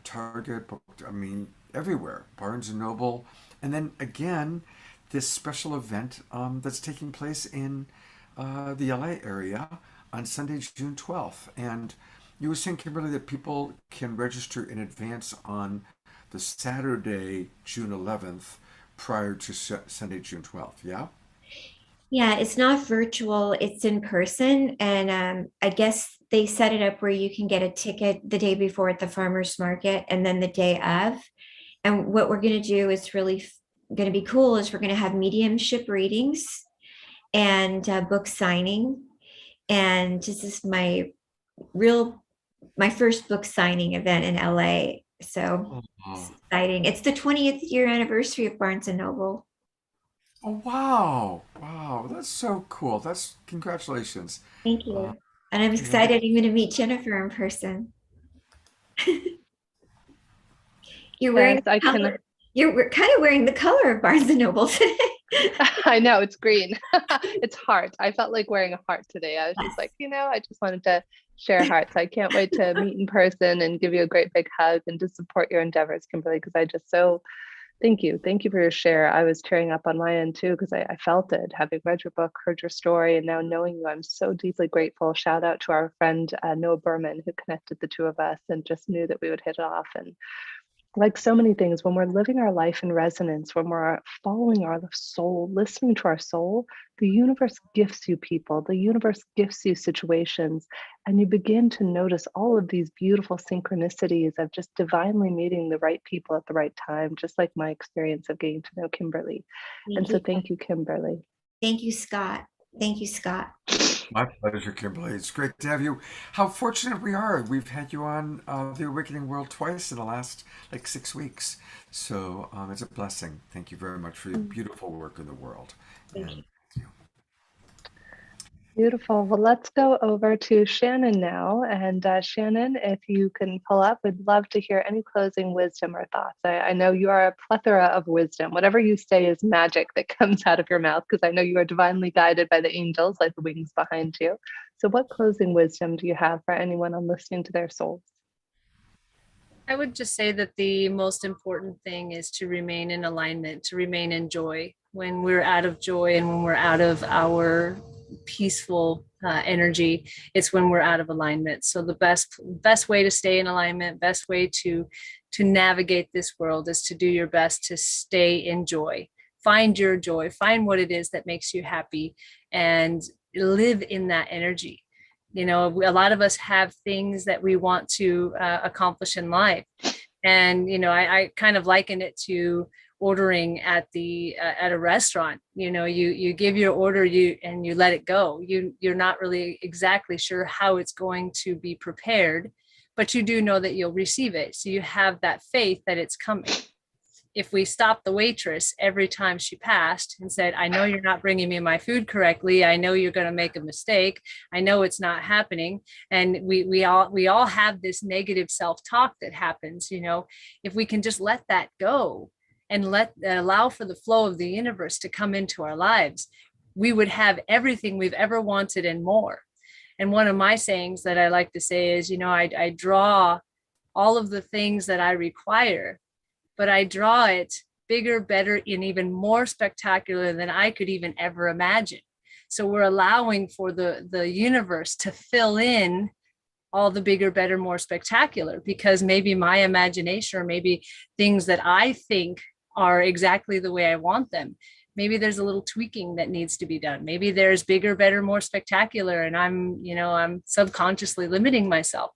Target, everywhere, Barnes and Noble. And then again, this special event that's taking place in the LA area on Sunday, June 12th. And you were saying, Kimberly, that people can register in advance on the Saturday, June 11th, prior to Sunday, June 12th. Yeah? Yeah, it's not virtual, it's in person. And I guess they set it up where you can get a ticket the day before at the farmer's market and then the day of. And what we're going to do is really going to be cool is we're going to have mediumship readings and book signing. And this is my first book signing event in LA. So it's Oh, exciting. It's the 20th year anniversary of Barnes and Noble. oh wow. Wow. That's so cool. That's congratulations. Thank Uh, you. And I'm you know, excited even to meet Jennifer in person. You're wearing Yes, I can. you're kind of wearing the color of Barnes and Noble today. I know it's green. It's heart. I felt like wearing a heart today. I was just like, I just wanted to share hearts. I can't wait to meet in person and give you a great big hug and to support your endeavors, Kimberly, because I just so thank you. Thank you for your share. I was tearing up on my end too, because I felt it, having read your book, heard your story, and now knowing you, I'm so deeply grateful. Shout out to our friend, Noah Berman, who connected the two of us and just knew that we would hit it off. And like so many things, when we're living our life in resonance, when we're following our soul, listening to our soul, the universe gifts you people, the universe gifts you situations, and you begin to notice all of these beautiful synchronicities of just divinely meeting the right people at the right time, just like my experience of getting to know Kimberly. And so thank you, Kimberly. Thank you, Scott. Thank you, Scott. my pleasure, Kimberly. It's great to have you. How fortunate we are. We've had you on the Awakening World twice in the last 6 weeks. So it's a blessing. Thank you very much for your beautiful work in the world. Thank And you. thank you. Beautiful. Well, let's go over to Shannon now. And Shannon, if you can pull up, we'd love to hear any closing wisdom or thoughts. I know you are a plethora of wisdom. Whatever you say is magic that comes out of your mouth, because I know you are divinely guided by the angels, like the wings behind you. So what closing wisdom do you have for anyone on listening to their souls? I would just say that the most important thing is to remain in alignment, to remain in joy. When we're out of joy and when we're out of our peaceful energy, it's when we're out of alignment. So the best way to stay in alignment, best way to navigate this world is to do your best to stay in joy. Find your joy, find what it is that makes you happy, and live in that energy. You know, a lot of us have things that we want to accomplish in life. And, you know, I kind of liken it to ordering at a restaurant. You know, you give your order, and you let it go. You're not really exactly sure how it's going to be prepared, but you do know that you'll receive it. So you have that faith that it's coming. If we stopped the waitress every time she passed and said, I know you're not bringing me my food correctly, I know you're going to make a mistake, I know it's not happening, and we all have this negative self-talk that happens, you know, if we can just let that go and allow for the flow of the universe to come into our lives, we would have everything we've ever wanted and more. And one of my sayings that I like to say is, you know, I draw all of the things that I require, but I draw it bigger, better, and even more spectacular than I could even ever imagine. So we're allowing for the universe to fill in all the bigger, better, more spectacular, because maybe my imagination, or maybe things that I think are exactly the way I want them, maybe there's a little tweaking that needs to be done. Maybe there's bigger, better, more spectacular, and I'm subconsciously limiting myself.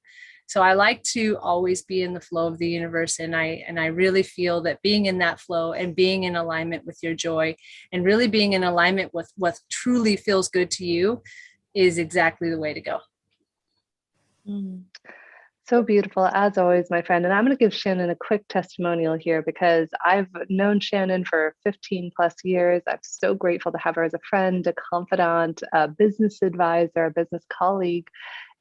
So I like to always be in the flow of the universe. And I really feel that being in that flow and being in alignment with your joy, and really being in alignment with what truly feels good to you, is exactly the way to go. So beautiful, as always, my friend. And I'm going to give Shannon a quick testimonial here, because I've known Shannon for 15 plus years. I'm so grateful to have her as a friend, a confidant, a business advisor, a business colleague.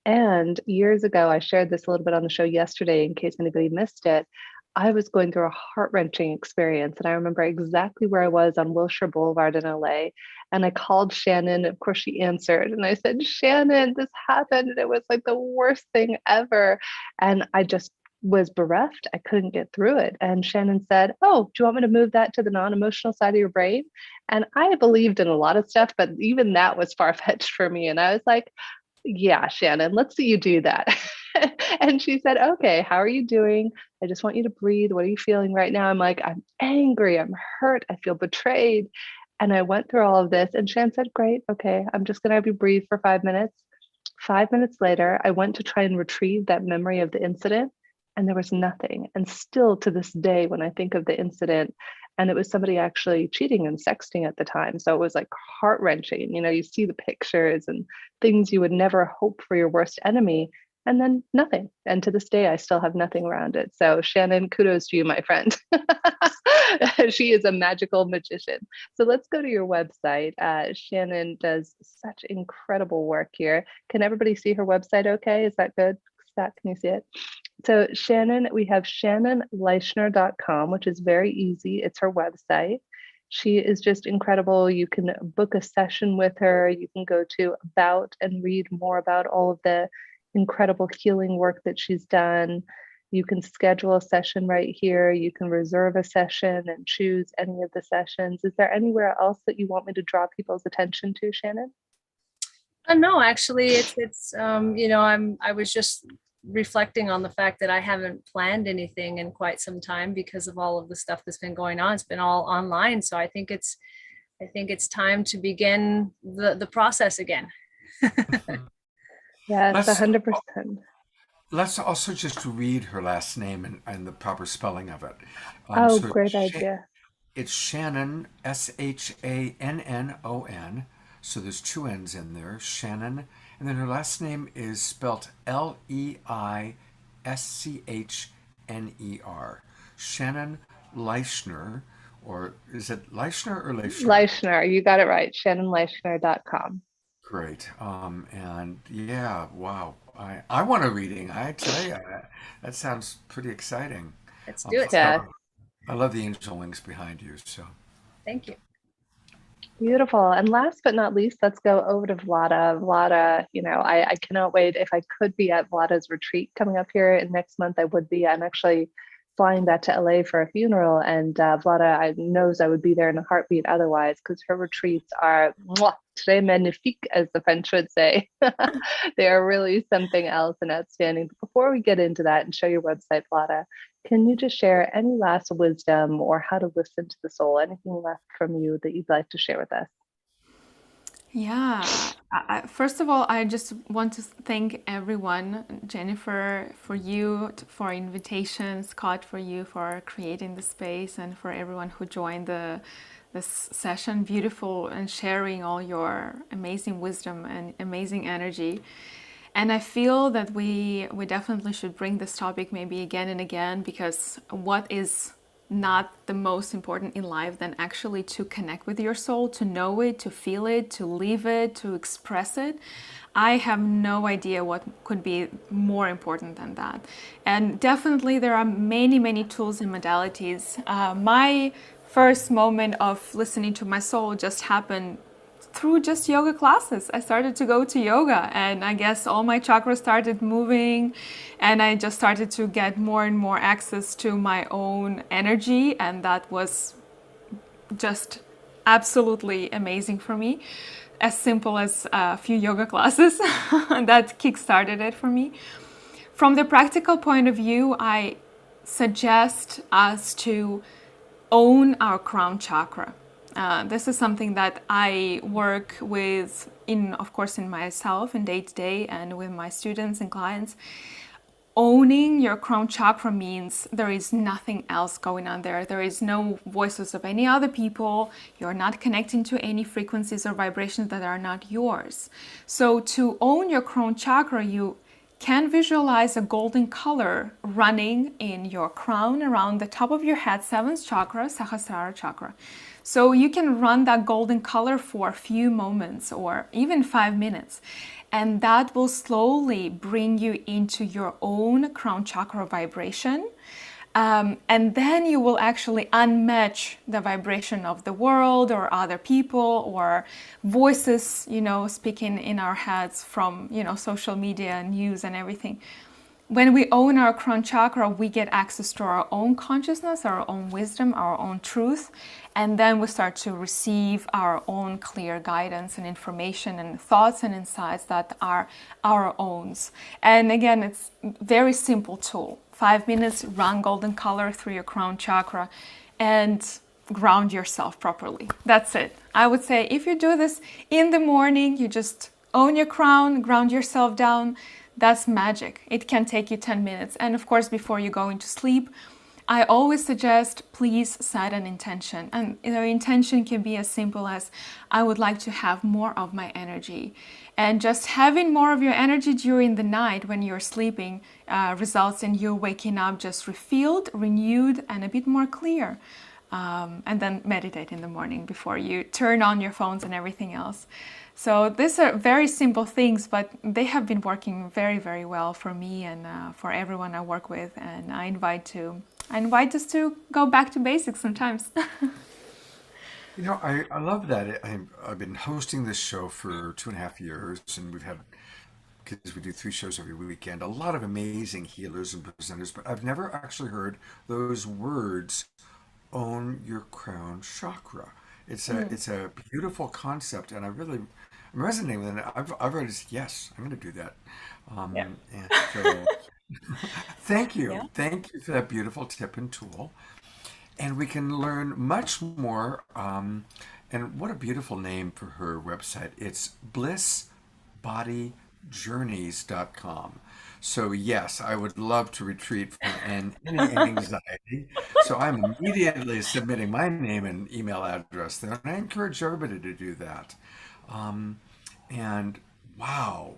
And years ago, I shared this a little bit on the show yesterday, in case anybody missed it. I was going through a heart-wrenching experience, and I remember exactly where I was on Wilshire Boulevard in LA. And I called Shannon. Of course, she answered, and I said, Shannon, this happened, and it was like the worst thing ever. And I just was bereft. I couldn't get through it. And Shannon said, oh, do you want me to move that to the non-emotional side of your brain? And I believed in a lot of stuff, but even that was far-fetched for me. And I was like, yeah, Shannon, let's see you do that. And she said, okay, how are you doing? I just want you to breathe. What are you feeling right now? I'm like, I'm angry. I'm hurt. I feel betrayed. And I went through all of this, and Shan said, great. Okay, I'm just going to have you breathe for 5 minutes. 5 minutes later, I went to try and retrieve that memory of the incident, and there was nothing. And still to this day, when I think of the incident, and it was somebody actually cheating and sexting at the time. So it was like heart-wrenching. You know, you see the pictures and things you would never hope for your worst enemy, and then nothing. And to this day, I still have nothing around it. So Shannon, kudos to you, my friend. She is a magical magician. So let's go to your website. Shannon does such incredible work here. Can everybody see her website okay? Is that good? Scott, can you see it? So Shannon, we have shannonleischner.com, which is very easy. It's her website. She is just incredible. You can book a session with her. You can go to About and read more about all of the incredible healing work that she's done. You can schedule a session right here. You can reserve a session and choose any of the sessions. Is there anywhere else that you want me to draw people's attention to, Shannon? No, actually, it's I was just reflecting on the fact that I haven't planned anything in quite some time because of all of the stuff that's been going on. It's been all online. So I think it's time to begin the process again. Yes, 100%. Let's also just read her last name and the proper spelling of it. Oh, great idea. It's Shannon, Shannon. So there's two N's in there, Shannon. And then her last name is spelt Leischner. Shannon Leischner, or is it Leischner or Leischner? Leischner, you got it right. shannonleischner.com. Great. And yeah, wow. I want a reading. I tell you, that sounds pretty exciting. Let's do it. Yeah. I love the angel wings behind you. So Thank you. Beautiful. And last but not least, let's go over to Vlada. Vlada, you know, I cannot wait. If I could be at Vlada's retreat coming up here in next month, I would be. I'm actually flying back to LA for a funeral, and Vlada knows I would be there in a heartbeat otherwise, because her retreats are très magnifique, as the French would say. They are really something else and outstanding. But before we get into that and show your website, Vlada, can you just share any last wisdom or how to listen to the soul? Anything left from you that you'd like to share with us? Yeah. First of all, I just want to thank everyone, Jennifer, for you, for invitation, Scott, for you, for creating the space, and for everyone who joined this session. Beautiful, and sharing all your amazing wisdom and amazing energy. And I feel that we definitely should bring this topic maybe again and again, because what is not the most important in life than actually to connect with your soul, to know it, to feel it, to live it, to express it. I have no idea what could be more important than that. And definitely there are many, many tools and modalities. My first moment of listening to my soul just happened through just yoga classes. I started to go to yoga, and I guess all my chakras started moving, and I just started to get more and more access to my own energy, and that was just absolutely amazing for me. As simple as a few yoga classes that kickstarted it for me. From the practical point of view, I suggest us to own our crown chakra. This is something that I work with of course, in myself in day to day and with my students and clients. Owning your crown chakra means there is nothing else going on there. There is no voices of any other people. You're not connecting to any frequencies or vibrations that are not yours. So to own your crown chakra, you can visualize a golden color running in your crown around the top of your head, seventh chakra, Sahasrara chakra. So you can run that golden color for a few moments or even 5 minutes. And that will slowly bring you into your own crown chakra vibration. And then you will actually unmatch the vibration of the world or other people or voices, speaking in our heads from, social media, news and everything. When we own our crown chakra, we get access to our own consciousness, our own wisdom, our own truth, and then we start to receive our own clear guidance and information and thoughts and insights that are our own. And again, it's a very simple tool. 5 minutes, run golden color through your crown chakra and ground yourself properly. That's it. I would say if you do this in the morning, you just own your crown, ground yourself down. That's magic. It can take you 10 minutes. And of course, before you go into sleep, I always suggest please set an intention. And the intention can be as simple as I would like to have more of my energy. And just having more of your energy during the night when you're sleeping results in you waking up just refilled, renewed, and a bit more clear. And then meditate in the morning before you turn on your phones and everything else. So these are very simple things, but they have been working very, very well for me and for everyone I work with. And I invite us to go back to basics sometimes. I love that. I've been hosting this show for 2.5 years, and we've had, because we do 3 shows every weekend, a lot of amazing healers and presenters, but I've never actually heard those words, own your crown chakra. It's a beautiful concept, and I'm resonating with it. I've already said, yes, I'm going to do that. And so thank you. Thank you for that beautiful tip and tool. And we can learn much more. And what a beautiful name for her website. It's blissbodyjourneys.com. So yes, I would love to retreat from any anxiety. So I'm immediately submitting my name and email address there. And I encourage everybody to do that. And wow,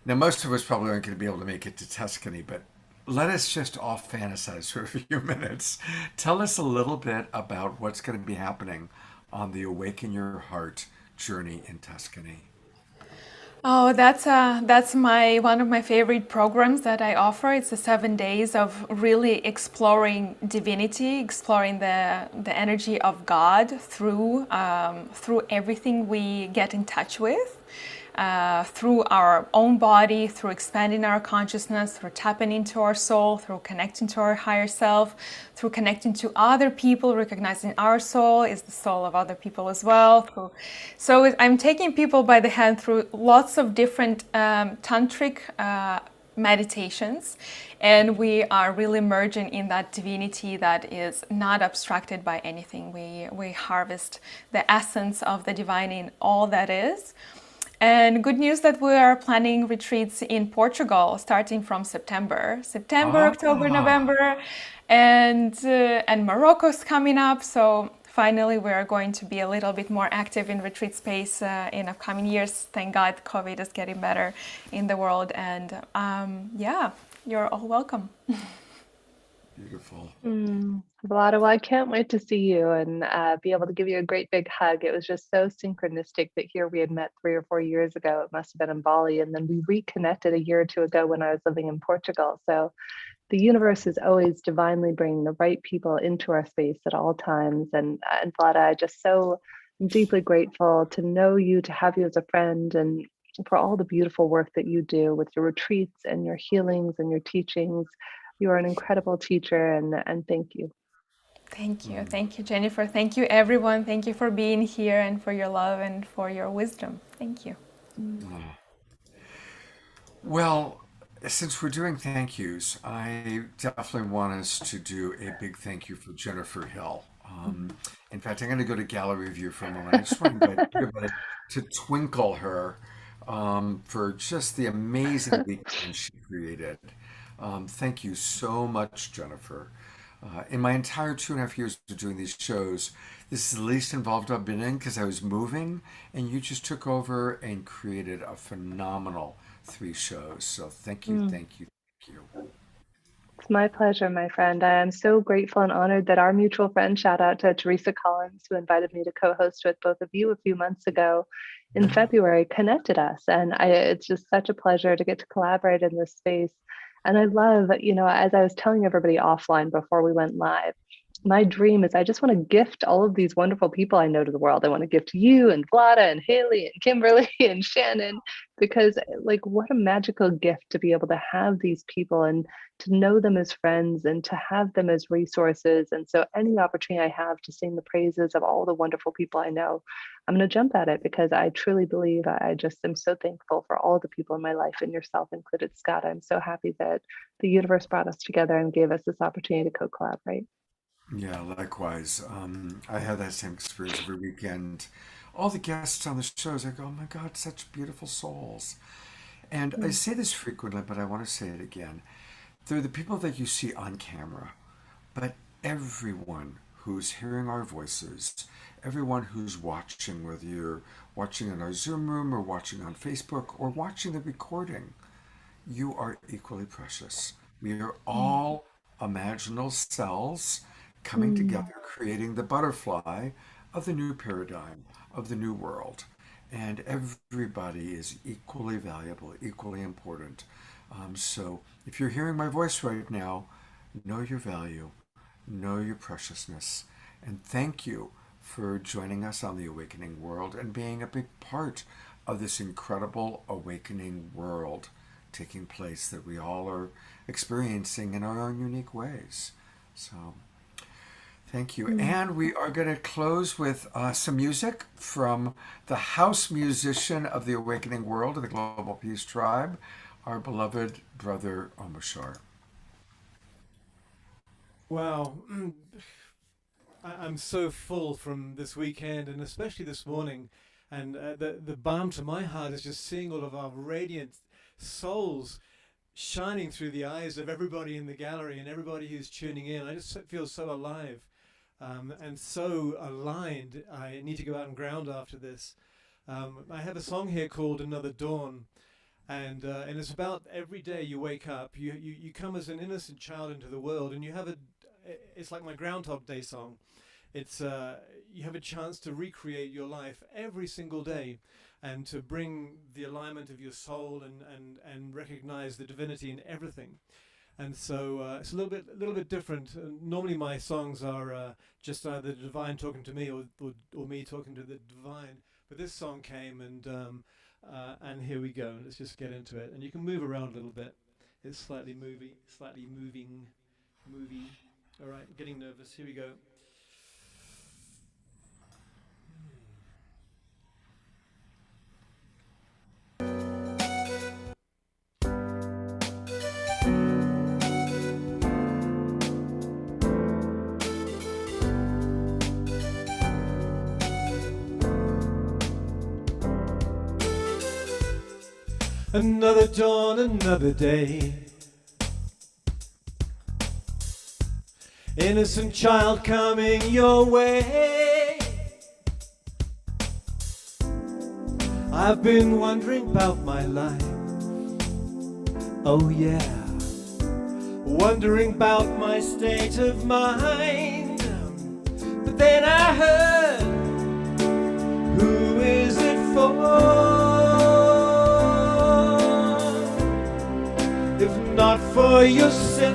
now most of us probably aren't going to be able to make it to Tuscany, but let us just all fantasize for a few minutes. Tell us a little bit about what's going to be happening on the Awaken Your Heart journey in Tuscany. Oh, that's one of my favorite programs that I offer. It's the 7 days of really exploring divinity, exploring the energy of God through everything we get in touch with. Through our own body, through expanding our consciousness, through tapping into our soul, through connecting to our higher self, through connecting to other people, recognizing our soul is the soul of other people as well. So I'm taking people by the hand through lots of different tantric meditations, and we are really merging in that divinity that is not abstracted by anything. We harvest the essence of the divine in all that is. And good news that we are planning retreats in Portugal starting from September, October, November, and Morocco's coming up. So finally, we are going to be a little bit more active in retreat space in upcoming years. Thank God, COVID is getting better in the world, and yeah, you're all welcome. Beautiful. Vlada, well, I can't wait to see you and be able to give you a great big hug. It was just so synchronistic that here we had met 3 or 4 years ago. It must have been in Bali, and then we reconnected a year or two ago when I was living in Portugal. So the universe is always divinely bringing the right people into our space at all times. And Vlada, I just so deeply grateful to know you, to have you as a friend, and for all the beautiful work that you do with your retreats and your healings and your teachings. You are an incredible teacher, and thank you. Thank you. Thank you, Jennifer. Thank you, everyone. Thank you for being here and for your love and for your wisdom. Thank you. Well, since we're doing thank yous, I definitely want us to do a big thank you for Jennifer Hill. In fact, I'm going to go to gallery view for a moment. I just want to invite everybody to twinkle her for just the amazing weekend she created. Thank you so much, Jennifer. In my entire 2.5 years of doing these shows, this is the least involved I've been in because I was moving, and you just took over and created a phenomenal 3 shows. So thank you, thank you, thank you. It's my pleasure, my friend. I am so grateful and honored that our mutual friend, shout out to Teresa Collins, who invited me to co-host with both of you a few months ago in February, connected us. And it's just such a pleasure to get to collaborate in this space. And I love, as I was telling everybody offline before we went live, my dream is I just want to gift all of these wonderful people I know to the world. I want to gift you and Vlada and Haley and Kimberly and Shannon, because what a magical gift to be able to have these people and to know them as friends and to have them as resources. And so any opportunity I have to sing the praises of all the wonderful people I know, I'm going to jump at it, because I truly believe I just am so thankful for all the people in my life, and yourself included, Scott. I'm so happy that the universe brought us together and gave us this opportunity to co-collaborate. Yeah, likewise. I have that same experience every weekend. All the guests on the shows, I go, oh my God, such beautiful souls. And I say this frequently, but I want to say it again. They're the people that you see on camera, but everyone who's hearing our voices, everyone who's watching, whether you're watching in our Zoom room or watching on Facebook or watching the recording, you are equally precious. We are all imaginal cells coming together, creating the butterfly of the new paradigm, of the new world. And everybody is equally valuable, equally important. So if you're hearing my voice right now, know your value, know your preciousness, and thank you for joining us on the awakening world and being a big part of this incredible awakening world taking place that we all are experiencing in our own unique ways. So thank you. And we are going to close with some music from the house musician of the awakening world of the Global Peace Tribe, our beloved brother Omoshar. Wow. I'm so full from this weekend, and especially this morning. And the balm to my heart is just seeing all of our radiant souls shining through the eyes of everybody in the gallery and everybody who's tuning in. I just feel so alive and so aligned. I need to go out and ground after this. I have a song here called Another Dawn. And it's about every day you wake up, you come as an innocent child into the world, and it's like my Groundhog Day song. It's you have a chance to recreate your life every single day, and to bring the alignment of your soul and recognize the divinity in everything. And so it's a little bit different. Normally my songs are just either the divine talking to me or me talking to the divine. But this song came, and here we go. Let's just get into it. And you can move around a little bit. It's slightly moving. All right, getting nervous. Here we go. Another dawn, another day. Innocent child coming your way. I've been wondering about my life. Oh yeah. Wondering about my state of mind. But then I heard, who is it for? If not for yourself,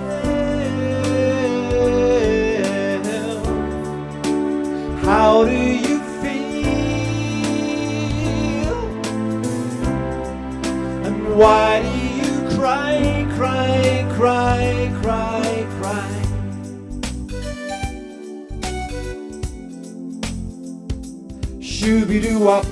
how do you feel? And why do you cry, cry, cry, cry, cry? Shooby-doo-wop.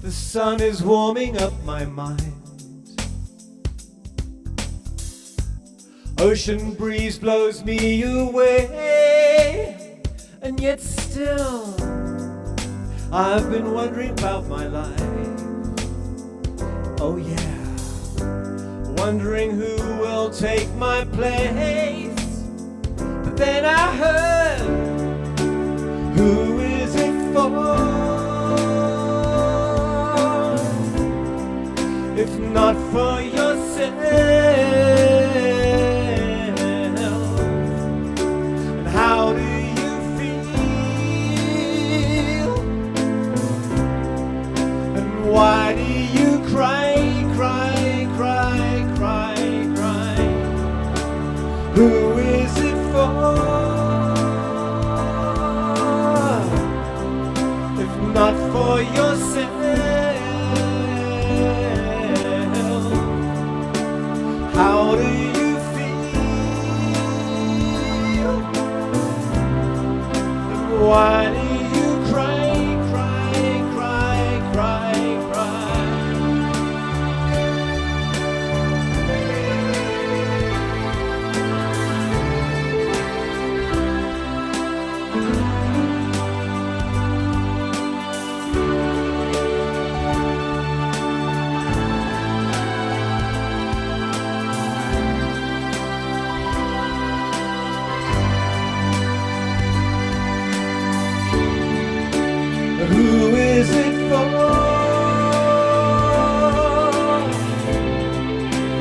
The sun is warming up my mind. Ocean breeze blows me away. And yet still I've been wondering about my life. Oh yeah. Wondering who will take my place. But then I heard, who is it for? If not for yourself, and how do you feel? And why do you cry, cry, cry, cry, cry? Who is it for? If not for yourself, how do you feel? And why do you cry, cry, cry, cry, cry? Who is it for?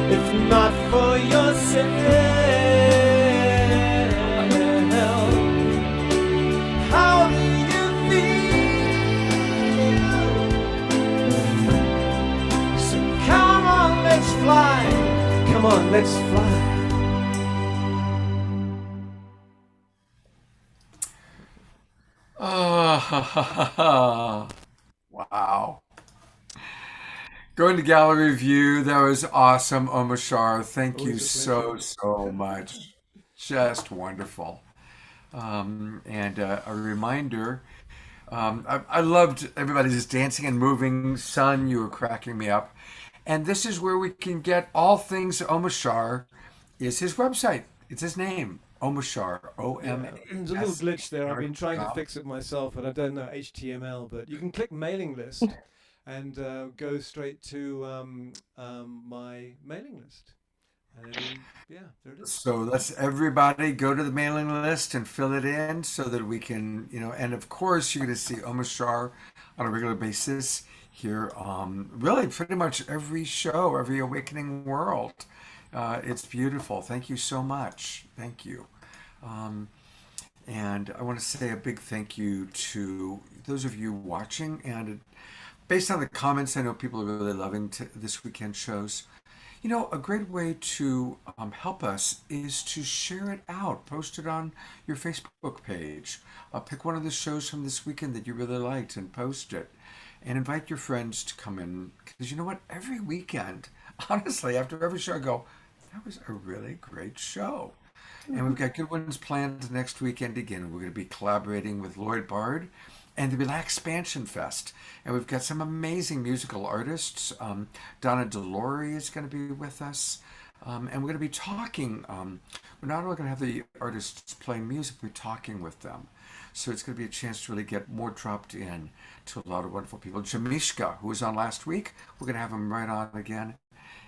If not for yourself, how do you feel? So come on, let's fly. Come on, let's fly. Wow. Going to gallery view, that was awesome, Omashar. Thank you so much. Just wonderful. And a reminder, I loved everybody just dancing and moving. Son, you were cracking me up. And this is where we can get all things Omashar. Is his website. It's his name, Omashar, O-M-A-S. There's a little glitch there. I've been trying to fix it myself, and I don't know HTML, but you can click mailing list and go straight to my mailing list. And then, yeah, there it is. So let's everybody go to the mailing list and fill it in so that we can, and of course you're going to see Omashar on a regular basis here, really pretty much every show, every Awakening World. It's beautiful. Thank you so much. Thank you. And I want to say a big thank you to those of you watching. And based on the comments, I know people are really loving this weekend shows. A great way to help us is to share it out. Post it on your Facebook page. Pick one of the shows from this weekend that you really liked and post it. And invite your friends to come in. Because you know what? Every weekend, honestly, after every show, I go, that was a really great show. And we've got good ones planned next weekend again. We're going to be collaborating with Lloyd Bard and the Relax Expansion Fest. And we've got some amazing musical artists. Donna DeLore is going to be with us. And we're going to be talking. We're not only going to have the artists playing music, we're talking with them. So it's going to be a chance to really get more dropped in to a lot of wonderful people. Jamishka, who was on last week, we're going to have him right on again.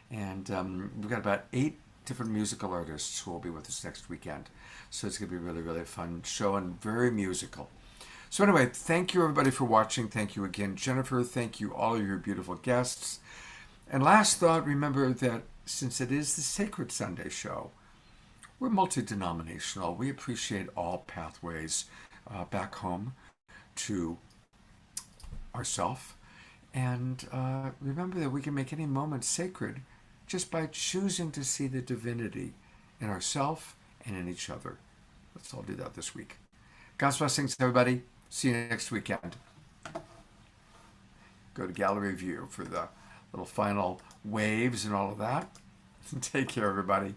And we've got about 8 different musical artists who will be with us next weekend. So it's going to be really, really fun show and very musical. So anyway, thank you everybody for watching. Thank you again, Jennifer. Thank you all of your beautiful guests. And last thought, remember that since it is the Sacred Sunday show, we're multi-denominational. We appreciate all pathways back home to ourself. And remember that we can make any moment sacred just by choosing to see the divinity in ourselves and in each other. Let's all do that this week. God's blessings, everybody. See you next weekend. Go to gallery view for the little final waves and all of that. Take care, everybody.